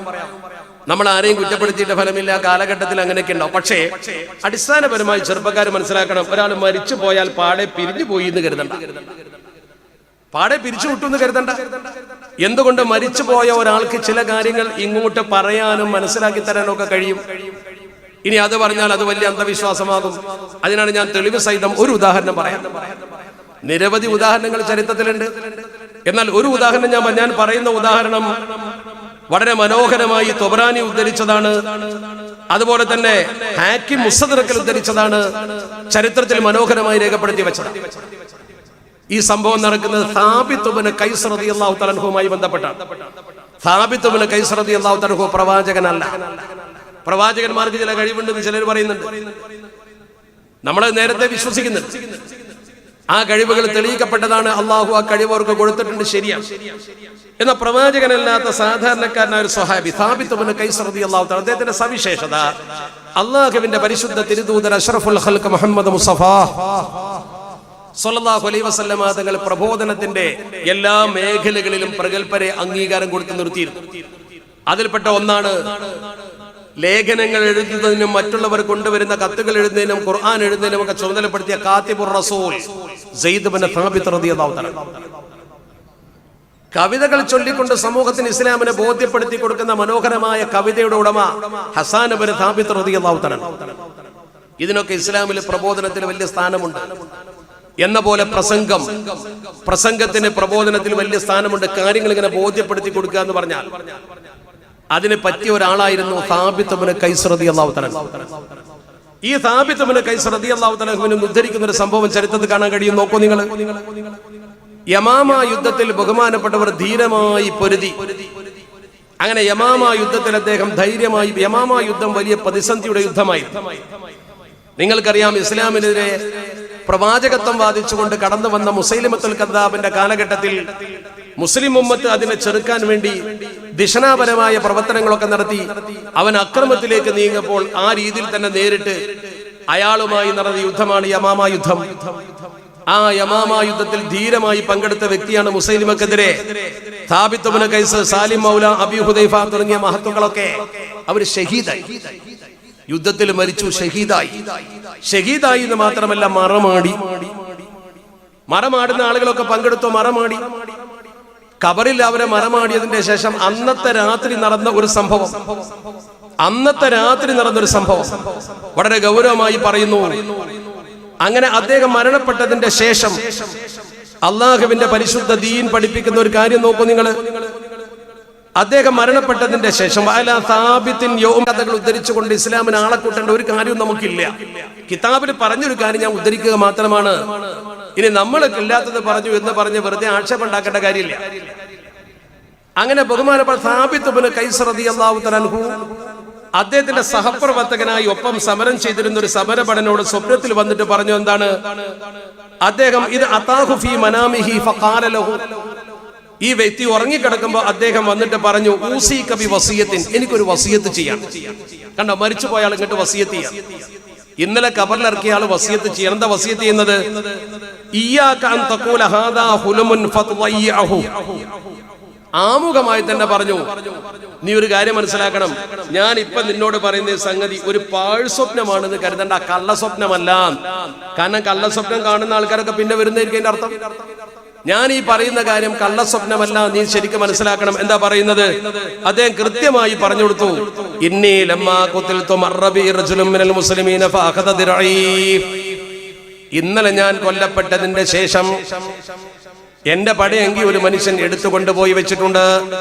നമ്മൾ ആരെയും കുറ്റപ്പെടുത്തിയിട്ട് ഫലമില്ല. കാലഘട്ടത്തിൽ അങ്ങനെയൊക്കെ ഉണ്ടാവും. പക്ഷേ അടിസ്ഥാനപരമായി ചെറുപ്പക്കാർ മനസ്സിലാക്കണം, ഒരാൾ മരിച്ചു പോയാൽ പാടെ പിരിഞ്ഞു പോയി എന്ന് കരുതണ്ട, പാടെ പിരിച്ചു വിട്ടു എന്ന് കരുതണ്ട. എന്തുകൊണ്ട്? മരിച്ചു പോയ ഒരാൾക്ക് ചില കാര്യങ്ങൾ ഇങ്ങോട്ട് പറയാനും മനസ്സിലാക്കി തരാനും ഒക്കെ കഴിയും. ഇനി അത് പറഞ്ഞാൽ അത് വലിയ അന്ധവിശ്വാസമാകും. അതിനാണ് ഞാൻ തെളിവ് സഹിതം ഒരു ഉദാഹരണം പറയാം. നിരവധി ഉദാഹരണങ്ങൾ ചരിത്രത്തിലുണ്ട്. എന്നാൽ ഒരു ഉദാഹരണം ഞാൻ പറയുന്ന ഉദാഹരണം വളരെ മനോഹരമായി തൊബറാനി ഉദ്ധരിച്ചതാണ്. അതുപോലെ തന്നെ ഹാക്കിം മുസ്തദ്റക്കിൽ ഉദ്ധരിച്ചതാണ്. ചരിത്രത്തിൽ മനോഹരമായി രേഖപ്പെടുത്തി വെച്ചതാണ്. ഈ സംഭവം നടക്കുന്നത് സാബിത്ത് ഇബ്നു ഖൈസ് റളിയല്ലാഹു തആല അൻഹുമായി ബന്ധപ്പെട്ടാണ്. സാബിത്ത് ഇബ്നു ഖൈസ് റളിയല്ലാഹു തആല അൻഹു പ്രവാചകനല്ല. പ്രവാചകന്മാർക്ക് ചില കഴിവുണ്ടെന്ന് ചിലർ പറയുന്നുണ്ട്. നമ്മൾ നേരത്തെ വിശ്വസിക്കുന്നുണ്ട്. ആ കഴിവുകൾ തെളിയിക്കപ്പെട്ടതാണ്. അള്ളാഹു ആ കഴിവ് അവർക്ക് കൊടുത്തിട്ടുണ്ട്, ശരിയാണ്. എന്നാൽ പ്രവാചകനല്ലാത്ത സാധാരണക്കാരനായ ഒരു സ്വഹാബി സാബിത്ത് ഇബ്നു ഖൈസ് റളിയല്ലാഹു തആല, അദ്ദേഹത്തിന്റെ സവിശേഷത അള്ളാഹുവിന്റെ പരിശുദ്ധ തിരുദൂതൻ അഷ്റഫുൽ ഖൽഖ് മുഹമ്മദ് മുസ്തഫ സ്വല്ലല്ലാഹു അലൈഹി വസല്ലമ തങ്ങൾ പ്രബോധനത്തിന്റെ എല്ലാ മേഖലകളിലും പ്രഗൽഭരെ അംഗീകാരം കൊടുത്തു നിർത്തിയിരുന്നു. അതിൽപ്പെട്ട ഒന്നാണ് ലേഖനങ്ങൾ എഴുതുന്നതിനും മറ്റുള്ളവർ കൊണ്ടുവരുന്ന കത്തുകൾ എഴുതുന്നതിനും ഖുർആൻ എഴുതുന്നതിനും ഒക്കെ ചുമതലപ്പെടുത്തിയ കാത്തിബുർ റസൂൽ സയ്യിദ് ഇബ്നു സാബിത്ത് റളിയല്ലാഹു തആല. കവിതകൾ ചൊല്ലിക്കൊണ്ട് സമൂഹത്തിന് ഇസ്ലാമിനെ ബോധ്യപ്പെടുത്തി കൊടുക്കുന്ന മനോഹരമായ കവിതയുടെ ഉടമ ഹസാൻ ഇബ്നു സാബിത്ത് റളിയല്ലാഹു തആല. ഇതിനൊക്കെ ഇസ്ലാമിലെ പ്രബോധനത്തിൽ വലിയ സ്ഥാനമുണ്ട്. എന്ന പോലെ പ്രസംഗത്തിന് പ്രബോധനത്തിൽ വലിയ സ്ഥാനമുണ്ട്. കാര്യങ്ങൾ ഇങ്ങനെ ബോധ്യപ്പെടുത്തി കൊടുക്കുക എന്ന് പറഞ്ഞാൽ അതിന് പറ്റിയ ഒരാളായിരുന്നു സാബിത്ത് ഇബ്നു ഖൈസ് റളിയല്ലാഹു തആല. ഈ സാബിത്ത് ഇബ്നു ഖൈസ് റളിയല്ലാഹു തആല ഉദ്ധരിക്കുന്ന ഒരു സംഭവം ചരിത്രത്തിൽ കാണാൻ കഴിയും. നോക്കൂ നിങ്ങൾ. യമാമ യുദ്ധത്തിൽ ബഹുമാനപ്പെട്ടവർ ധീരമായി പൊരുതി. അങ്ങനെ യമാമ യുദ്ധത്തിൽ അദ്ദേഹം ധൈര്യമായി. യമാമ യുദ്ധം വലിയ പ്രതിസന്ധിയുടെ യുദ്ധമായി. നിങ്ങൾക്കറിയാം, ഇസ്ലാമിനെതിരെ പ്രവാചകത്വം വാദിച്ചുകൊണ്ട് കടന്നു വന്ന മുസൈലിമത്തുൽ കദ്ദാബിന്റെ കാലഘട്ടത്തിൽ മുസ്ലിം ഉമ്മത്ത് അതിനെ ചെറുക്കാൻ വേണ്ടി ദിശനാപരമായ പ്രവർത്തനങ്ങളൊക്കെ നടത്തി അവൻ അക്രമത്തിലേക്ക് നീങ്ങപ്പോൾ ആ രീതിയിൽ തന്നെ നേരിട്ട് അയാളുമായി നടന്ന യുദ്ധമാണ് യമാമ യുദ്ധം. ആ യമാമ യുദ്ധത്തിൽ ധീരമായി പങ്കെടുത്ത വ്യക്തിയാണ് മുസൈലിമക്കെതിരെ സാബിത്ത് ഇബ്നു ഖൈസ്, സാലിം മൗല, അബീ ഹുദൈഫ തുടങ്ങിയ മഹത്തുക്കളൊക്കെ അവർ ഷഹീദായി. യുദ്ധത്തിൽ മരിച്ചു, ഷഹീദായി എന്ന് മാത്രമല്ല മറമാടുന്ന ആളുകളൊക്കെ പങ്കെടുത്തു. മറമാടി ഖബറിൽ അവരെ മറമാടിയതിന്റെ ശേഷം അന്നത്തെ രാത്രി നടന്ന ഒരു സംഭവം വളരെ ഗൗരവമായി പറയുന്നു. അങ്ങനെ അദ്ദേഹം മരണപ്പെട്ടതിന്റെ ശേഷം അള്ളാഹുവിന്റെ പരിശുദ്ധ ദീൻ പഠിപ്പിക്കുന്ന ഒരു കാര്യം നോക്കൂ നിങ്ങൾ. അദ്ദേഹം മരണപ്പെട്ടതിന്റെ ശേഷം കഥകൾ ഉദ്ധരിച്ചുകൊണ്ട് ഇസ്ലാമിന് ആളെ കൂട്ടേണ്ട ഒരു കാര്യവും നമുക്കില്ല. കിതാബിൽ പറഞ്ഞൊരു കാര്യം ഞാൻ ഉദ്ധരിക്കുക മാത്രമാണ്. ഇനി നമ്മൾക്ക് ഇല്ലാത്തത് പറഞ്ഞു എന്ന് പറഞ്ഞ് വെറുതെ ആക്ഷേപം ഉണ്ടാക്കേണ്ട കാര്യമില്ല. അങ്ങനെ ബഹുമാനപ്പെട്ട സാബിത്ത് ഇബ്നു ഖൈസ് റളിയല്ലാഹു തആല അൻഹു അദ്ദേഹത്തിന്റെ സഹപ്രവർത്തകനായി ഒപ്പം സമരം ചെയ്തിരുന്ന ഒരു സമരഭടനോട് സ്വപ്നത്തിൽ വന്നിട്ട് പറഞ്ഞു. എന്താണ് അദ്ദേഹം? ഇത് അതാഹു ഫീ മനാമിഹി ഫഖാല ലഹു. ഈ വ്യക്തി ഉറങ്ങിക്കിടക്കുമ്പോൾ അദ്ദേഹം വന്നിട്ട് പറഞ്ഞു, ഊസീക ബി വസിയത്തിൻ, എനിക്കൊരു വസിയത്ത് ചെയ്യാം. കണ്ടോ, മരിച്ചുപോയ ആൾ ഇങ്ങോട്ട് വസിയത്ത് ചെയ്യാം. ഇന്നലെ ഖബറിലിറക്കിയ ആൾ വസിയത്ത് ചെയ്യണം. എന്താ വസിയത്ത് ചെയ്യുന്നത്? ഇയ്യാക അൻ തഖൂല ഹാദാ ഹുലുമുൻ ഫതുയ്യഹു. ആമുഖമായി തന്നെ പറഞ്ഞു, നീ ഒരു കാര്യം മനസ്സിലാക്കണം, ഞാൻ ഇപ്പൊ നിന്നോട് പറയുന്ന സംഗതി ഒരു പാഴ്സ്വപ്നമാണെന്ന് കരുതണ്ട, കള്ളസ്വപ്നമല്ല. കാരണം കള്ളസ്വപ്നം കാണുന്ന ആൾക്കാരൊക്കെ പിന്നെ വരുന്നതായിരിക്കും അതിന്റെ അർത്ഥം. ഞാൻ ഈ പറയുന്ന കാര്യം കള്ളസ്വപ്നമല്ല, നീ ശരിക്കും മനസ്സിലാക്കണം. എന്താ പറയുന്നത്? അദ്ദേഹം കൃത്യമായി പറഞ്ഞു കൊടുത്തു. ഇന്നി ലമ്മാ ഖുതിൽതു മർറബി റജുലുൻ മിനൽ മുസ്ലിമീന ഫഅഖദ ദിർഈ. ഇന്നലെ ഞാൻ കൊല്ലപ്പെട്ടതിന്റെ ശേഷം എന്റെ പടയെങ്കി ഒരു മനുഷ്യൻ എടുത്തു കൊണ്ടുപോയി വെച്ചിട്ടുണ്ട്.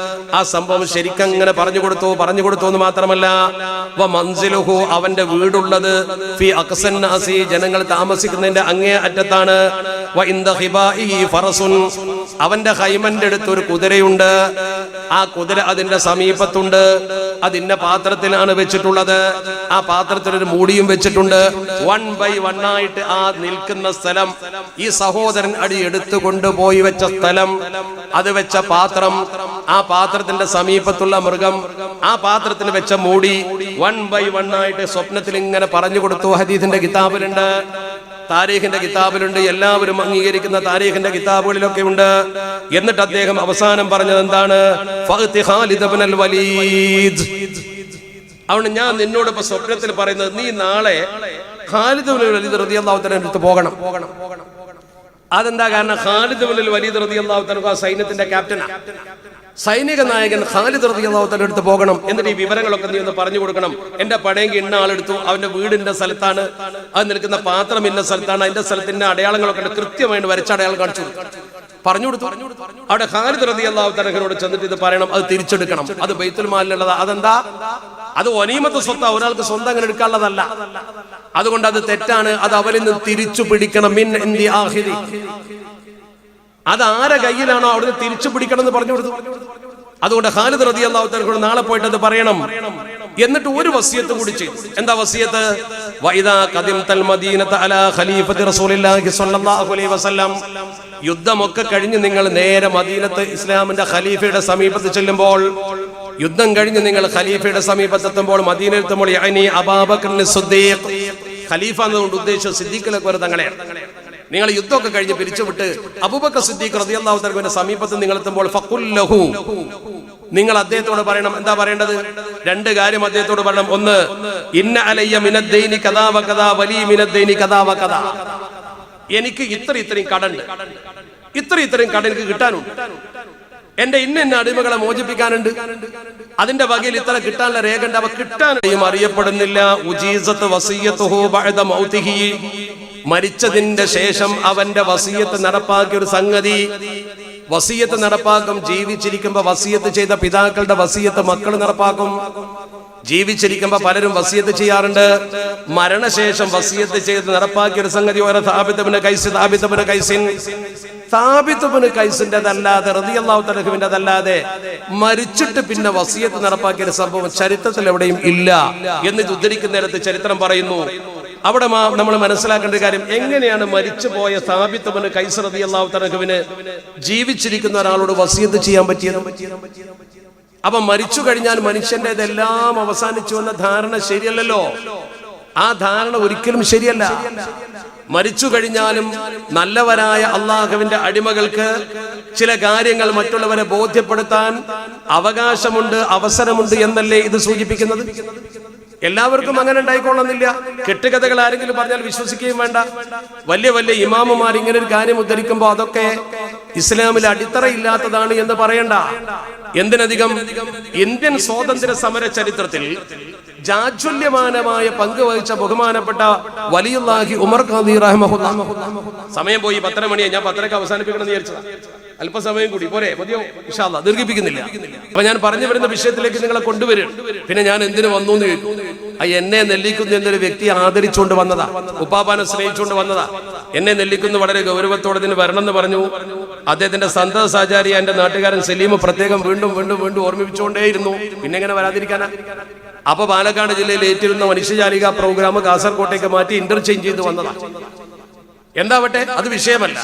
ആ സംഭവം ശരിക്കും അങ്ങനെ പറഞ്ഞു കൊടുത്തു എന്ന് മാത്രമല്ല, വമൻസിലുഹു, അവന്റെ വീടുള്ളത് ഫി അഖ്സൻ നാസി, ജനങ്ങൾ താമസിക്കുന്നതിന്റെ അങ്ങേ അറ്റത്താണ്. വഇൻദ ഖിബാഇഹി ഫറസുൻ, അവന്റെ ഹൈമന്റെ അടുത്ത് ഒരു കുതിരയുണ്ട്. ആ കുതിര അതിന്റെ സമീപത്തുണ്ട്. അതിന്റെ പാത്രത്തിലാണ് വെച്ചിട്ടുള്ളത്. ആ പാത്രത്തിൽ ഒരു മൂടിയും വെച്ചിട്ടുണ്ട്. 1 by 1 ആയിട്ട് ആ നിൽക്കുന്ന സ്ഥലം, ഈ സഹോദരൻ അടി എടുത്തു കൊണ്ടുപോയി വെച്ച സ്ഥലം, അത് വെച്ച പാത്രം, ആ പാത്രത്തിന്റെ സമീപത്തുള്ള മൃഗം ആ പാത്രത്തിന് വെച്ച മൂടി 1 by 1 ആയിട്ട് സ്വപ്നത്തിൽ ഇങ്ങനെ പറഞ്ഞു കൊടുത്തു. ഹദീസിന്റെ കിതാബിലുണ്ട്, താരീഖിന്റെ കിതാബിലുണ്ട്, എല്ലാവരും അംഗീകരിക്കുന്ന താരീഖിന്റെ കിതാബുകളിലൊക്കെ ഉണ്ട്. എന്നിട്ട് അദ്ദേഹം അവസാനം പറഞ്ഞത് എന്താണ്? ഫഅതി ഖാലിദ് ഇബ്നുൽ വലീദ്. അതുകൊണ്ട് ഞാൻ നിന്നോട് ഇപ്പൊ സ്വപ്നത്തിൽ പറയുന്നത്, നീ നാളെ ഖാലിദ് ഇബ്നുൽ വലീദ് റളിയല്ലാഹു തആല അടുത്ത് പോകണം. അതെന്താ കാരണം? ഖാലിദ് ഇബ്നുൽ വലീദ് റളിയല്ലാഹു തആല ആ സൈന്യത്തിന്റെ ക്യാപ്റ്റനാണ്, സൈനിക നായകൻ. ഖാലിദ് റളിയല്ലാഹു തആല അടുത്ത് പോകണം. എന്നിട്ട് ഈ വിവരങ്ങളൊക്കെ നീ ഒന്ന് പറഞ്ഞു കൊടുക്കണം. എന്റെ പടയെങ്കിൽ ഇന്ന ആളെടുത്തു, അവന്റെ വീടിന്റെ സ്ഥലത്താണ്, അത് നിൽക്കുന്ന പാത്രം ഇന്ന സ്ഥലത്താണ്, അതിന്റെ സ്ഥലത്തിന്റെ അടയാളങ്ങളൊക്കെ ഉണ്ട്, കൃത്യമായിട്ട് വരച്ച അടയാളം കാണിച്ചു പറഞ്ഞു കൊടുത്തു. അവിടെ ഖാലിദ് റളിയല്ലാഹു തആലയോട് ചെന്നിട്ട് ഇത് പറയണം, അത് തിരിച്ചെടുക്കണം, അത് ബൈത്തുൽ മാലിലുള്ളതാ. അതെന്താ? അത് ഒനീമത്ത് സ്വത്താ, ഒരാൾക്ക് സ്വന്തം അങ്ങനെ എടുക്കാനുള്ളതല്ല. അതുകൊണ്ട് അത് തെറ്റാണ്, അത് അവരിൽ നിന്ന് തിരിച്ചു പിടിക്കണം. മിൻ ഇന്ദി ആഖിരി, അത് ആരെ കയ്യിലാണോ അവിടുന്ന് തിരിച്ചു പിടിക്കണം എന്ന് പറഞ്ഞു കൊടുത്തു. അതുകൊണ്ട് ഖാലിദ് റളിയല്ലാഹു തആല നാളെ പോയിട്ട് അത് പറയണം. എന്നിട്ട് ഒരു വസിയത്ത് കൂടി ചെയ്തു. എന്താ വസിയത്ത്? വഇദാ ഖദിംതൽ മദീനത അലാ ഖലീഫത്തി റസൂലില്ലാഹി സ്വല്ലല്ലാഹു അലൈഹി വസല്ലം, യുദ്ധമൊക്കെ കഴിഞ്ഞ് നിങ്ങൾ നേരെ മദീനത്ത് ഇസ്ലാമിന്റെ ഖലീഫയുടെ സമീപത്ത് ചെല്ലുമ്പോൾ, യുദ്ധം കഴിഞ്ഞ് നിങ്ങൾ ഖലീഫയുടെ സമീപത്തെത്തുമ്പോൾ, മദീനയിലെത്തുമ്പോൾ, യഅനി അബൂബക്കർ സിദ്ദീഖ്, ഖലീഫ എന്നുകൊണ്ട് ഉദ്ദേശിച്ച സിദ്ദീഖ് അക്ബർ തങ്ങളെയാണ്. നിങ്ങൾ യുദ്ധമൊക്കെ കഴിഞ്ഞ് പിരിച്ചുവിട്ട് അബൂബക്കർ സിദ്ദീഖ് റളിയല്ലാഹു തആലയുടെ സമീപത്ത് നിങ്ങൾ എത്തുമ്പോൾ ഫഖുൽ ലഹു, നിങ്ങൾ അദ്ദേഹത്തോട് പറയണം. എന്താ പറയേണ്ടത്? 2 കാര്യം അദ്ദേഹത്തോട് പറയണം. ഒന്ന്, ഇന്ന അലയ്യ മിനദ്ദൈനി കദാ വകദാ വലി മിനദ്ദൈനി കദാ വകദാ, എനിക്ക് ഇത്രയും കടണ്ട്, ഇത്രയും കട എനിക്ക് കിട്ടാനുണ്ട്, എന്റെ ഇന്ന അടിമകളെ മോചിപ്പിക്കാനുണ്ട്, അതിന്റെ വകയിൽ ഇത്ര കിട്ടാനുള്ള രേഖ ഉണ്ട്, അവ കിട്ടാനും അറിയപ്പെടുന്നില്ല. ഉജീസത്ത് വസിയ്യത്തുഹു ബഅദ മൗതിഹി, മരിച്ചതിന്റെ ശേഷം അവന്റെ വസിയത്ത് നടപ്പാക്കിയ ഒരു സംഗതി. വസിയത്ത് നടപ്പാക്കും. ജീവിച്ചിരിക്കുമ്പോ വസിയത്ത് ചെയ്ത പിതാക്കളുടെ വസിയത്ത് മക്കൾ നടപ്പാക്കും. ജീവിച്ചിരിക്കുമ്പോ പലരും വസിയത്ത് ചെയ്യാറുണ്ട്. മരണശേഷം വസിയത്ത് ചെയ്ത് നടപ്പാക്കിയ ഒരു സംഗതി സാബിത്ത് ഇബ്നു ഖൈസിന്റെതല്ലാതെ റളിയല്ലാഹു തആലഹുവിന്റെതല്ലാതെ മരിച്ചിട്ട് പിന്നെ വസിയത്ത് നടപ്പാക്കിയ ഒരു സംഭവം ചരിത്രത്തിൽ എവിടെയും ഇല്ല എന്ന് ഉദ്ധരിക്കുന്നിടത്ത് ചരിത്രം പറയുന്നു. അവിടെ നമ്മൾ മനസ്സിലാക്കേണ്ട കാര്യം, എങ്ങനെയാണ് മരിച്ചുപോയ സാബിത്ത് ഇബ്നു ഖൈസ് റളിയല്ലാഹു തആലഹുവിന് ജീവിച്ചിരിക്കുന്ന ഒരാളോട് വസിയത്ത് ചെയ്യാൻ പറ്റിയത്? അപ്പൊ മരിച്ചു കഴിഞ്ഞാൽ മനുഷ്യന്റേതെല്ലാം അവസാനിച്ചു എന്ന ധാരണ ശരിയല്ലല്ലോ. ആ ധാരണ ഒരിക്കലും ശരിയല്ല. മരിച്ചു കഴിഞ്ഞാലും നല്ലവരായ അള്ളാഹുവിന്റെ അടിമകൾക്ക് ചില കാര്യങ്ങൾ മറ്റുള്ളവരെ ബോധ്യപ്പെടുത്താൻ അവകാശമുണ്ട്, അവസരമുണ്ട് എന്നല്ലേ ഇത് സൂചിപ്പിക്കുന്നത്? എല്ലാവർക്കും അങ്ങനെ ഉണ്ടായിക്കൊള്ളുന്നില്ല. കെട്ടുകഥകൾ ആരെങ്കിലും പറഞ്ഞാൽ വിശ്വസിക്കുകയും വേണ്ട. വലിയ വലിയ ഇമാമുമാർ ഇങ്ങനെ ഒരു കാര്യം ഉദ്ധരിക്കുമ്പോൾ അതൊക്കെ ഇസ്ലാമിൽ അടിത്തറയില്ലാത്തതാണ് എന്ന് പറയണ്ട. എന്തിനധികം ഇന്ത്യൻ സ്വാതന്ത്ര്യ സമര ചരിത്രത്തിൽ ജാജ്വല്യമാനമായ പങ്കുവഹിച്ച ബഹുമാനപ്പെട്ട വലിയുല്ലാഹി ഉമർ ഖാദി റഹിമഹുല്ലാഹ്. സമയം പോയി, 10 മണിയായി. ഞാൻ 10:30 അവസാനിപ്പിക്കണം എന്ന് വിചാരിച്ചതാണ്. അല്പസമയം കൂടി പോരെ? മതിയോ? ഇൻഷാ അല്ലാഹ് ദീർഘിപ്പിക്കുന്നില്ല. അപ്പൊ ഞാൻ പറഞ്ഞു വരുന്ന വിഷയത്തിലേക്ക് നിങ്ങളെ കൊണ്ടുവരും. പിന്നെ ഞാൻ എന്തിനു വന്നു എന്ന് ചോദിക്കും. എന്നെ നെല്ലിക്കുന്ന എന്നൊരു വ്യക്തി ആദരിച്ചുകൊണ്ട് വന്നതാ, ഉപ്പാപ്പാനെ സ്നേഹിച്ചുകൊണ്ട് വന്നതാ. എന്നെ നെല്ലിക്കുന്ന വളരെ ഗൗരവത്തോടെ ഇതിന് വരണം എന്ന് പറഞ്ഞു. അദ്ദേഹത്തിന്റെ സന്തത സഹചാരി എന്റെ നാട്ടുകാരൻ സലീം പ്രത്യേകം വീണ്ടും വീണ്ടും വീണ്ടും ഓർമ്മിപ്പിച്ചുകൊണ്ടേയിരുന്നു. പിന്നെ എങ്ങനെ വരാതിരിക്കാനാ? അപ്പൊ പാലക്കാട് ജില്ലയിൽ ഏറ്റിരുന്ന മനുഷ്യജാലിക പ്രോഗ്രാം കാസർകോട്ടേക്ക് മാറ്റി ഇന്റർചേഞ്ച് ചെയ്ത് വന്നതാ. എന്താവട്ടെ, അത് വിഷയമല്ല.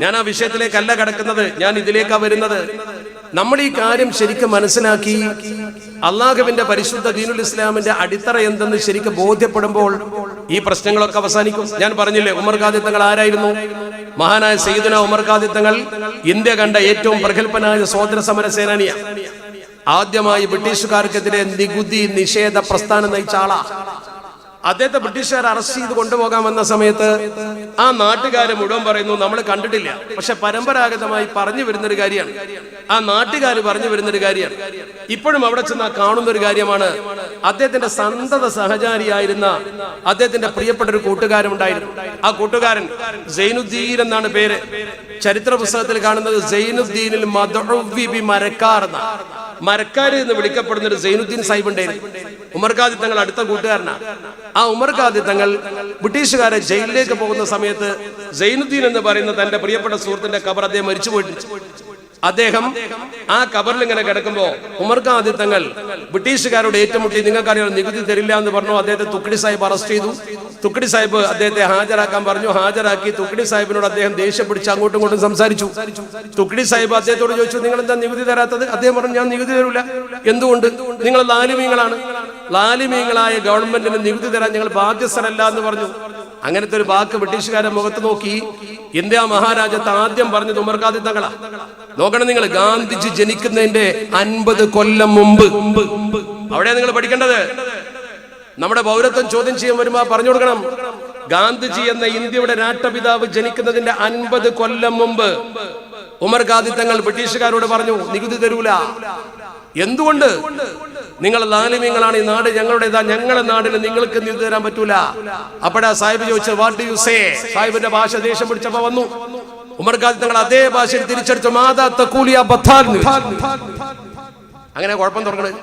ഞാൻ ആ വിഷയത്തിലേക്കല്ല കടക്കുന്നത്, ഞാൻ ഇതിലേക്കാ വരുന്നത്. നമ്മൾ ഈ കാര്യം ശരിക്കും മനസ്സിലാക്കി അള്ളാഹുവിന്റെ പരിശുദ്ധ ദീനുൽ ഇസ്ലാമിന്റെ അടിത്തറ എന്തെന്ന് ശരിക്കും ബോധ്യപ്പെടുമ്പോൾ ഈ പ്രശ്നങ്ങളൊക്കെ അവസാനിക്കും. ഞാൻ പറഞ്ഞില്ലേ, ഉമർ ഖാദി തങ്ങൾ ആരായിരുന്നു? മഹാനായ സയ്യിദുന ഉമർ ഖാദി തങ്ങൾ ഇന്ത്യ കണ്ട ഏറ്റവും പ്രഗത്ഭനായ സ്വാതന്ത്ര്യ സമര സേനാനിയാണ്. ആദ്യമായി ബ്രിട്ടീഷുകാർക്കെതിരെ നികുതി നിഷേധ പ്രസ്ഥാനം നയിച്ച ആളാ. അദ്ദേഹത്തെ ബ്രിട്ടീഷുകാർ അറസ്റ്റ് ചെയ്ത് കൊണ്ടുപോകാൻ വന്ന സമയത്ത് ആ നാട്ടുകാരെ മുഴുവൻ പറയുന്നു, നമ്മൾ കണ്ടിട്ടില്ല, പക്ഷെ പരമ്പരാഗതമായി പറഞ്ഞു വരുന്നൊരു കാര്യമാണ്, ആ നാട്ടുകാർ പറഞ്ഞു വരുന്നൊരു കാര്യമാണ്, ഇപ്പോഴും അവിടെ ചെന്ന് കാണുന്ന ഒരു കാര്യമാണ്. അദ്ദേഹത്തിന്റെ സന്തത സഹചാരിയായിരുന്ന അദ്ദേഹത്തിന്റെ പ്രിയപ്പെട്ട ഒരു കൂട്ടുകാരൻ ഉണ്ടായിരുന്നു. ആ കൂട്ടുകാരൻ സൈനുദ്ദീൻ എന്നാണ് പേര്. ചരിത്ര പുസ്തകത്തിൽ കാണുന്നത് സൈനുദ്ദീനിൽ മദ്ഉവി ബി മരക്കാർ എന്ന, മരക്കാര് എന്ന് വിളിക്കപ്പെടുന്ന ഒരു സൈനുദ്ദീൻ സാഹിബ് ഉണ്ടായിരുന്നു. ഉമർ ഖാദി തങ്ങൾ അടുത്ത കൂട്ടുകാരനാണ്. ആ ഉമർ ഖാദി തങ്ങൾ ബ്രിട്ടീഷുകാരെ ജയിലിലേക്ക് പോകുന്ന സമയത്ത് സൈനുദ്ദീൻ എന്ന് പറയുന്ന തന്റെ പ്രിയപ്പെട്ട സുഹൃത്തിന്റെ ഖബർ അദ്ദേഹം മരിച്ചു പോയിട്ടുണ്ട്. അദ്ദേഹം ആ ഖബറിൽ ഇങ്ങനെ കിടക്കുമ്പോ ഉമർ ഖാദി തങ്ങൾ ബ്രിട്ടീഷുകാരോട് ഏറ്റുമുട്ടി, നിങ്ങൾക്കറിയാം നികുതി തരില്ല എന്ന് പറഞ്ഞു. അദ്ദേഹത്തെ തുക്കടി സാഹിബ് അറസ്റ്റ് ചെയ്തു. തുക്കടി സാഹിബ് അദ്ദേഹത്തെ ഹാജരാക്കാൻ പറഞ്ഞു. ഹാജരാക്കി. തുക്കടി സാഹിബിനോട് അദ്ദേഹം ദേഷ്യം പിടിച്ച് അങ്ങോട്ടും ഇങ്ങോട്ടും സംസാരിച്ചു. തുക്കടി സാഹിബ് അദ്ദേഹത്തോട് ചോദിച്ചു, നിങ്ങൾ എന്താ നികുതി തരാത്തത്? അദ്ദേഹം പറഞ്ഞു, ഞാൻ നികുതി തരൂല. എന്തുകൊണ്ട്? നിങ്ങൾ ലാലിമീങ്ങളാണ്, ലാലിമീങ്ങളായ ഗവൺമെന്റിന് നികുതി തരാൻ ഞങ്ങൾ ബാധ്യസ്ഥരല്ല എന്ന് പറഞ്ഞു. അങ്ങനത്തെ ഒരു വാക്ക് ബ്രിട്ടീഷുകാരുടെ മുഖത്ത് നോക്കി ഇന്ത്യ മഹാരാജ്യത്ത് ആദ്യം പറഞ്ഞത് ഉമർ ഖാദി തങ്ങളാ. നോക്കണം നിങ്ങൾ, ഗാന്ധിജി ജനിക്കുന്നതിന്റെ 50 കൊല്ലം മുമ്പ്. അവിടെ നിങ്ങൾ പഠിക്കേണ്ടത്. നമ്മുടെ പൗരത്വം ചോദ്യം ചെയ്യാൻ വരുമ്പോ പറഞ്ഞു കൊടുക്കണം, ഗാന്ധിജി എന്ന ഇന്ത്യയുടെ രാഷ്ട്രപിതാവ് ജനിക്കുന്നതിന്റെ 50 കൊല്ലം മുമ്പ് ഉമർ ഖാദി തങ്ങൾ ബ്രിട്ടീഷുകാരോട് പറഞ്ഞു, നികുതി തരൂല. എന്തുകൊണ്ട്? നിങ്ങൾ ലാലിമ്യങ്ങളാണ്, ഈ നാട് ഞങ്ങളുടേതാ, ഞങ്ങളുടെ നാടിന് നിങ്ങൾക്ക് നികുതി തരാൻ പറ്റൂല. അപ്പോഴാ സാഹിബ് ചോദിച്ചത്, വാട്ട് ഡു യു സേ? സാഹിബിന്റെ ഭാഷ ദേഷ്യം പിടിച്ചപ്പോ വന്നു. ഉമർ ഖാദി തങ്ങൾ അതേ ഭാഷയിൽ തിരിച്ചടിച്ചു, മാതാ തഖൂലിയ ബത്താൽ. അങ്ങനെ കുഴപ്പം തുടങ്ങണത്.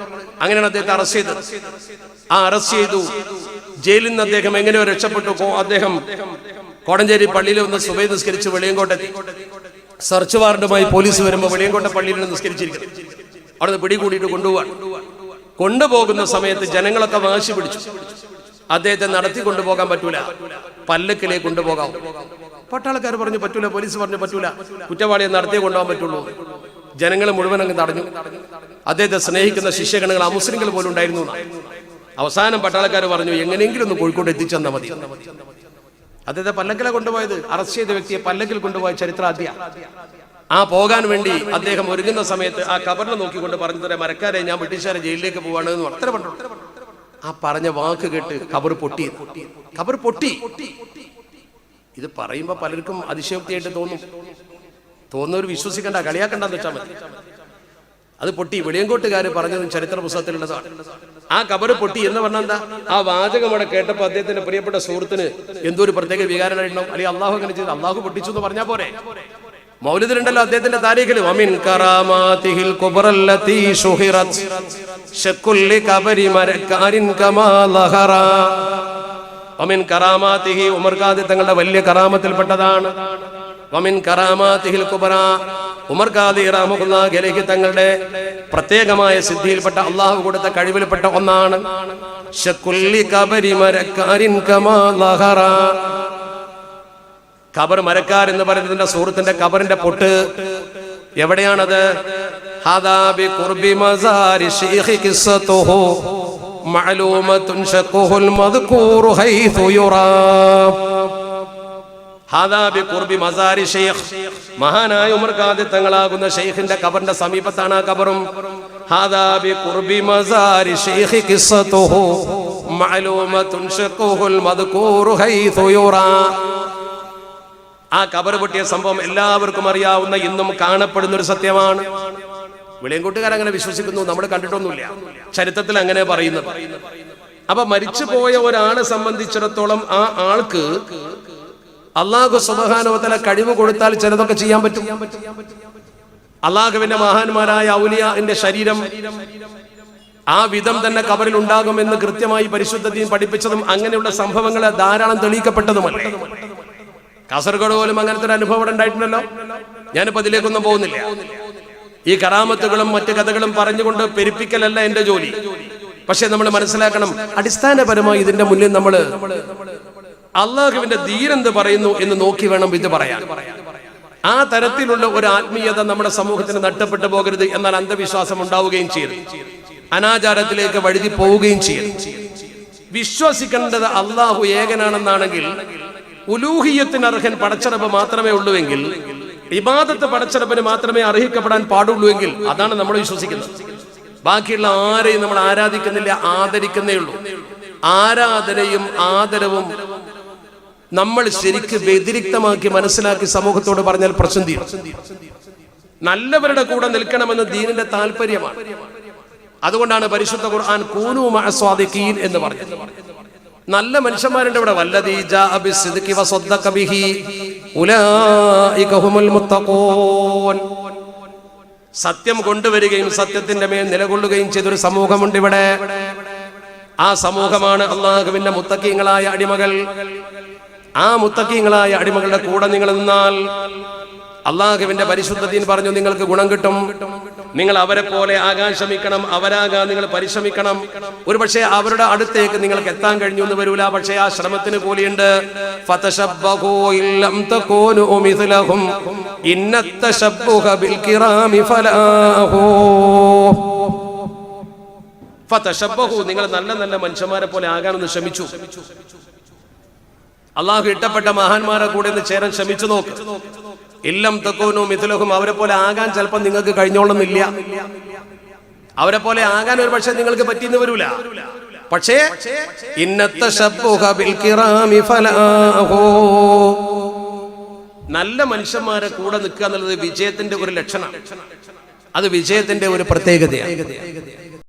അങ്ങനെയാണ് അദ്ദേഹത്തെ അറസ്റ്റ് ചെയ്തത്. അറസ്റ്റ് ചെയ്തു. ജയിലിൽ നിന്ന് അദ്ദേഹം എങ്ങനെയോ രക്ഷപ്പെട്ടു. അദ്ദേഹം കോടഞ്ചേരി പള്ളിയിൽ ഒന്ന് സുബഹി നിസ്കരിച്ച് വെളിയങ്കോട്ടെത്തി. സെർച്ച് വാറന്റുമായി പോലീസ് വരുമ്പോൾ വെളിയങ്കോട്ടെ പള്ളിയിൽ നിസ്കരിച്ചിരിക്കുന്നു. അവിടുന്ന് പിടികൂടിയിട്ട് കൊണ്ടുപോകുന്ന സമയത്ത് ജനങ്ങളൊക്കെ വാശി പിടിച്ചു. അദ്ദേഹത്തെ നടത്തി കൊണ്ടുപോകാൻ പറ്റൂല, പല്ലക്കിലേക്ക് കൊണ്ടുപോകാം. പട്ടാളക്കാർ പറഞ്ഞു പറ്റൂല, പോലീസ് പറഞ്ഞു പറ്റൂല, കുറ്റവാളിയെ നടത്തിയേ കൊണ്ടുപോകാൻ പറ്റുള്ളൂ. ജനങ്ങൾ മുഴുവൻ അങ്ങ് തടഞ്ഞു. അദ്ദേഹത്തെ സ്നേഹിക്കുന്ന ശിഷ്യഗണങ്ങൾ അമുസ്ലിങ്ങൾ പോലും ഉണ്ടായിരുന്നു. അവസാനം പട്ടാളക്കാർ പറഞ്ഞു, എങ്ങനെയെങ്കിലും ഒന്ന് കോഴിക്കോട് എത്തിച്ചെന്നാൽ മതി. അദ്ദേഹത്തെ പല്ലക്കിലെ കൊണ്ടുപോയത്, അറസ്റ്റ് ചെയ്ത വ്യക്തിയെ പല്ലക്കിൽ കൊണ്ടുപോയ ചരിത്രാദ്യ. പോകാൻ വേണ്ടി അദ്ദേഹം ഒരുങ്ങുന്ന സമയത്ത് ആ കബറിനെ നോക്കിക്കൊണ്ട് പറഞ്ഞു, തരാം മരക്കാരെ, ഞാൻ ബ്രിട്ടീഷുകാരെ ജയിലിലേക്ക് പോവാണ് എന്ന് അത്ര പറഞ്ഞു. പറഞ്ഞ വാക്ക് കേട്ട് കബർ പൊട്ടി. ഇത് പറയുമ്പോ പലർക്കും അതിശയോക്തിയായിട്ട് തോന്നുന്നവർ വിശ്വസിക്കണ്ട, കളിയാക്കണ്ടെന്ന് വെച്ചാൽ മതി. അത് പൊട്ടി. വെളിയങ്കോട്ടുകാര് പറഞ്ഞതും ചരിത്ര പുസ്തകത്തിലുള്ളതാണ്. കബറ് പൊട്ടി എന്ന് പറഞ്ഞാൽ എന്താ? വാചകം അവിടെ കേട്ടപ്പോ അദ്ദേഹത്തിന്റെ പ്രിയപ്പെട്ട സുഹൃത്തിന് എന്തോ ഒരു പ്രത്യേക വികാരം ഉണ്ടാവും. അല്ലെങ്കിൽ അള്ളാഹു അങ്ങനെ ചെയ്തു, അള്ളാഹു പൊട്ടിച്ചു എന്ന് പറഞ്ഞാൽ പോരെ? മൗലിദിലുണ്ടല്ലോ അദ്ദേഹത്തിന്റെ താരീഖിൽ, വമിൻ കറാമാതിഹിൽ കുബ്റല്ലതി ശുഹിറത് ശക്കുല്ലി ഖബരി മരകാരിൻ കമാ ലഹറ. വമിൻ കറാമാതിഹി, ഉമർ ഖാദി തങ്ങളുടെ വലിയ കറാമത്തിൽപ്പെട്ടതാണ്. വമിൻ കറാമാതിഹിൽ കുബ്റ, ഉമർ ഖാദി റഹ്മത്തുള്ളാഹി അലൈഹി തങ്ങളുടെ പ്രത്യേകമായ സിദ്ധിയിൽപ്പെട്ട, അള്ളാഹു കൊടുത്ത കഴിവിൽപ്പെട്ട ഒന്നാണ് ശക്കുല്ലി ഖബരി മരകാരിൻ കമാ ലഹറ. ഖബർ മരക്കാർ എന്ന് പറയുന്നതിന്റെ സുഹൃത്തിന്റെ ഖബറിന്റെ പൊട്ട് എവിടെയാണത്? ഹാദാ ബി ഖുർബി മസാരി ശൈഖി ഖിസ്സതുഹു മഅലൂമത്തുൻ ശഖുൽ മദ്കൂറു ഹൈതു യുറാ. ഹാദാ ബി ഖുർബി മസാരി ശൈഖ്, മഹാനായ ഉമർ ഖാദി തങ്ങളാകുന്ന ശൈഖിന്റെ ഖബറിന്റെ സമീപത്താണ് ആ ഖബറും. ഹാദാ ബി ഖുർബി മസാരി ശൈഖി ഖിസ്സതുഹു മഅലൂമത്തുൻ ശഖുൽ മദ്കൂറു ഹൈതു യുറാ. ഖബർ പൊട്ടിയ സംഭവം എല്ലാവർക്കും അറിയാവുന്ന, ഇന്നും കാണപ്പെടുന്ന ഒരു സത്യമാണ്. വെളിയങ്കോട്ടുകാർ അങ്ങനെ വിശ്വസിക്കുന്നു, നമ്മൾ കണ്ടിട്ടൊന്നുമില്ല, ചരിത്രത്തിൽ അങ്ങനെ പറയുന്നത്. അപ്പൊ മരിച്ചുപോയ ഒരാളെ സംബന്ധിച്ചിടത്തോളം ആ ആൾക്ക് അല്ലാഹു സുബ്ഹാനഹു വ തആല കഴിവ് കൊടുത്താൽ ചിലതൊക്കെ ചെയ്യാൻ പറ്റും. അല്ലാഹുവിന്റെ മഹാന്മാരായ ഔലിയാന്റെ ശരീരം വിധം തന്നെ ഖബറിൽ ഉണ്ടാകുമെന്ന് കൃത്യമായി പരിശുദ്ധ ദീൻ പഠിപ്പിച്ചതും അങ്ങനെയുള്ള സംഭവങ്ങൾ ധാരാളം തെളിയിക്കപ്പെട്ടതുമല്ലേ. കാസർഗോഡ് പോലും അങ്ങനത്തെ ഒരു അനുഭവം ഉണ്ടായിട്ടുണ്ടല്ലോ. ഞാനിപ്പോ അതിലേക്കൊന്നും പോകുന്നില്ല. ഈ കറാമത്തുകളും മറ്റു കഥകളും പറഞ്ഞുകൊണ്ട് പെരുപ്പിക്കലല്ല എന്റെ ജോലി. പക്ഷെ നമ്മൾ മനസ്സിലാക്കണം, അടിസ്ഥാനപരമായി ഇതിന്റെ മുന്നിൽ നമ്മൾ അള്ളാഹുവിന്റെ ദീൻ എന്ത് പറയുന്നു എന്ന് നോക്കി വേണം ഇത് പറയാൻ. തരത്തിലുള്ള ഒരു ആത്മീയത നമ്മുടെ സമൂഹത്തിന് നഷ്ടപ്പെട്ടു പോകരുത്. എന്നാൽ അന്ധവിശ്വാസം ഉണ്ടാവുകയും ചെയ്യരുത്, അനാചാരത്തിലേക്ക് വഴുതി പോവുകയും ചെയ്യരുത്. വിശ്വസിക്കേണ്ടത് അള്ളാഹു ഏകനാണെന്നാണെങ്കിൽ, ഉലൂഹിയത്തിന് അർഹൻ പടച്ചറബ് മാത്രമേ ഉള്ളൂവെങ്കിൽ, ഇബാദത്ത് പടച്ചറബിന് മാത്രമേ അർഹിക്കപ്പെടാൻ പാടുള്ളൂ എങ്കിൽ അതാണ് നമ്മൾ വിശ്വസിക്കുന്നത്. ബാക്കിയുള്ള ആരെയും നമ്മൾ ആരാധിക്കുന്നില്ല, ആദരിക്കുന്നേ ഉള്ളൂ. ആരാധനയും ആദരവും നമ്മൾ ശരിക്ക് വ്യതിരിക്തമാക്കി മനസ്സിലാക്കി സമൂഹത്തോട് പറഞ്ഞാൽ പ്രശ്നം തീരും. നല്ലവരുടെ കൂടെ നിൽക്കണമെന്ന് ദീനിന്റെ താല്പര്യമാണ്. അതുകൊണ്ടാണ് പരിശുദ്ധ ഖുർആൻ കൂനൂ മഅ സ്വാദിഖീൻ എന്ന് പറഞ്ഞത്. നല്ല മനുഷ്യന്മാരുണ്ട് ഇവിടെ. വല്ലദീ ജാഅ ബിസ്സിദ്ഖി വസദ്ദഖ ബിഹി ഉലൈക ഹുമുൽ മുത്തഖൂൻ. സത്യം കൊണ്ടുവരികയും സത്യത്തിന്റെ മേൽ നിലകൊള്ളുകയും ചെയ്തൊരു സമൂഹമുണ്ട് ഇവിടെ. ആ സമൂഹമാണ് അല്ലാഹുവിന്റെ മുത്തഖീങ്ങളായ അടിമകൾ. ആ മുത്തഖീങ്ങളായ അടിമകളുടെ കൂടെ നിങ്ങൾ നിന്നാൽ അള്ളാഹുവിന്റെ പരിശുദ്ധ ദീൻ പറഞ്ഞു നിങ്ങൾക്ക് ഗുണം കിട്ടും. നിങ്ങൾ അവരെ പോലെ ആകാൻ ശ്രമിക്കണം, അവരാകാൻ നിങ്ങൾ പരിശ്രമിക്കണം. ഒരു പക്ഷേ അവരുടെ അടുത്തേക്ക് നിങ്ങൾക്ക് എത്താൻ കഴിഞ്ഞു എന്ന് വരൂല, പക്ഷേ ആ ശ്രമത്തിന് കൂലിയുണ്ട്. ഫതശബ്ബഹു ഇല്ലം തകൂനു മിസ്ലഹും ഇന്നത്തശബ്ബുഹ ബിൽ കിറാമി ഫലാഹു. ഫതശബ്ബഹു നിങ്ങൾ നല്ല നല്ല മനുഷ്യന്മാരെ പോലെ ആകാനൊന്ന് ശ്രമിച്ചു. അള്ളാഹു ഇഷ്ടപ്പെട്ട മഹാന്മാരെ കൂടെ ഒന്ന് ചേരാൻ ശ്രമിച്ചു നോക്ക്. ഇല്ലം തകൂനു മിസ്ലഹും അവരെ പോലെ ആകാൻ ചിലപ്പോൾ നിങ്ങൾക്ക് കഴിഞ്ഞോളുന്നില്ല. അവരെ പോലെ ആകാൻ ഒരു പക്ഷേ നിങ്ങൾക്ക് പറ്റിയെന്ന് വരൂല. പക്ഷേ ഇന്നത്തശബ്ബുഹ ബിൽ കിറാമി ഫലാഹു. നല്ല മനുഷ്യന്മാരെ കൂടെ നിൽക്കുക എന്നുള്ളത് വിജയത്തിന്റെ ഒരു ലക്ഷണം. അത് വിജയത്തിന്റെ ഒരു പ്രത്യേകതയാണ്.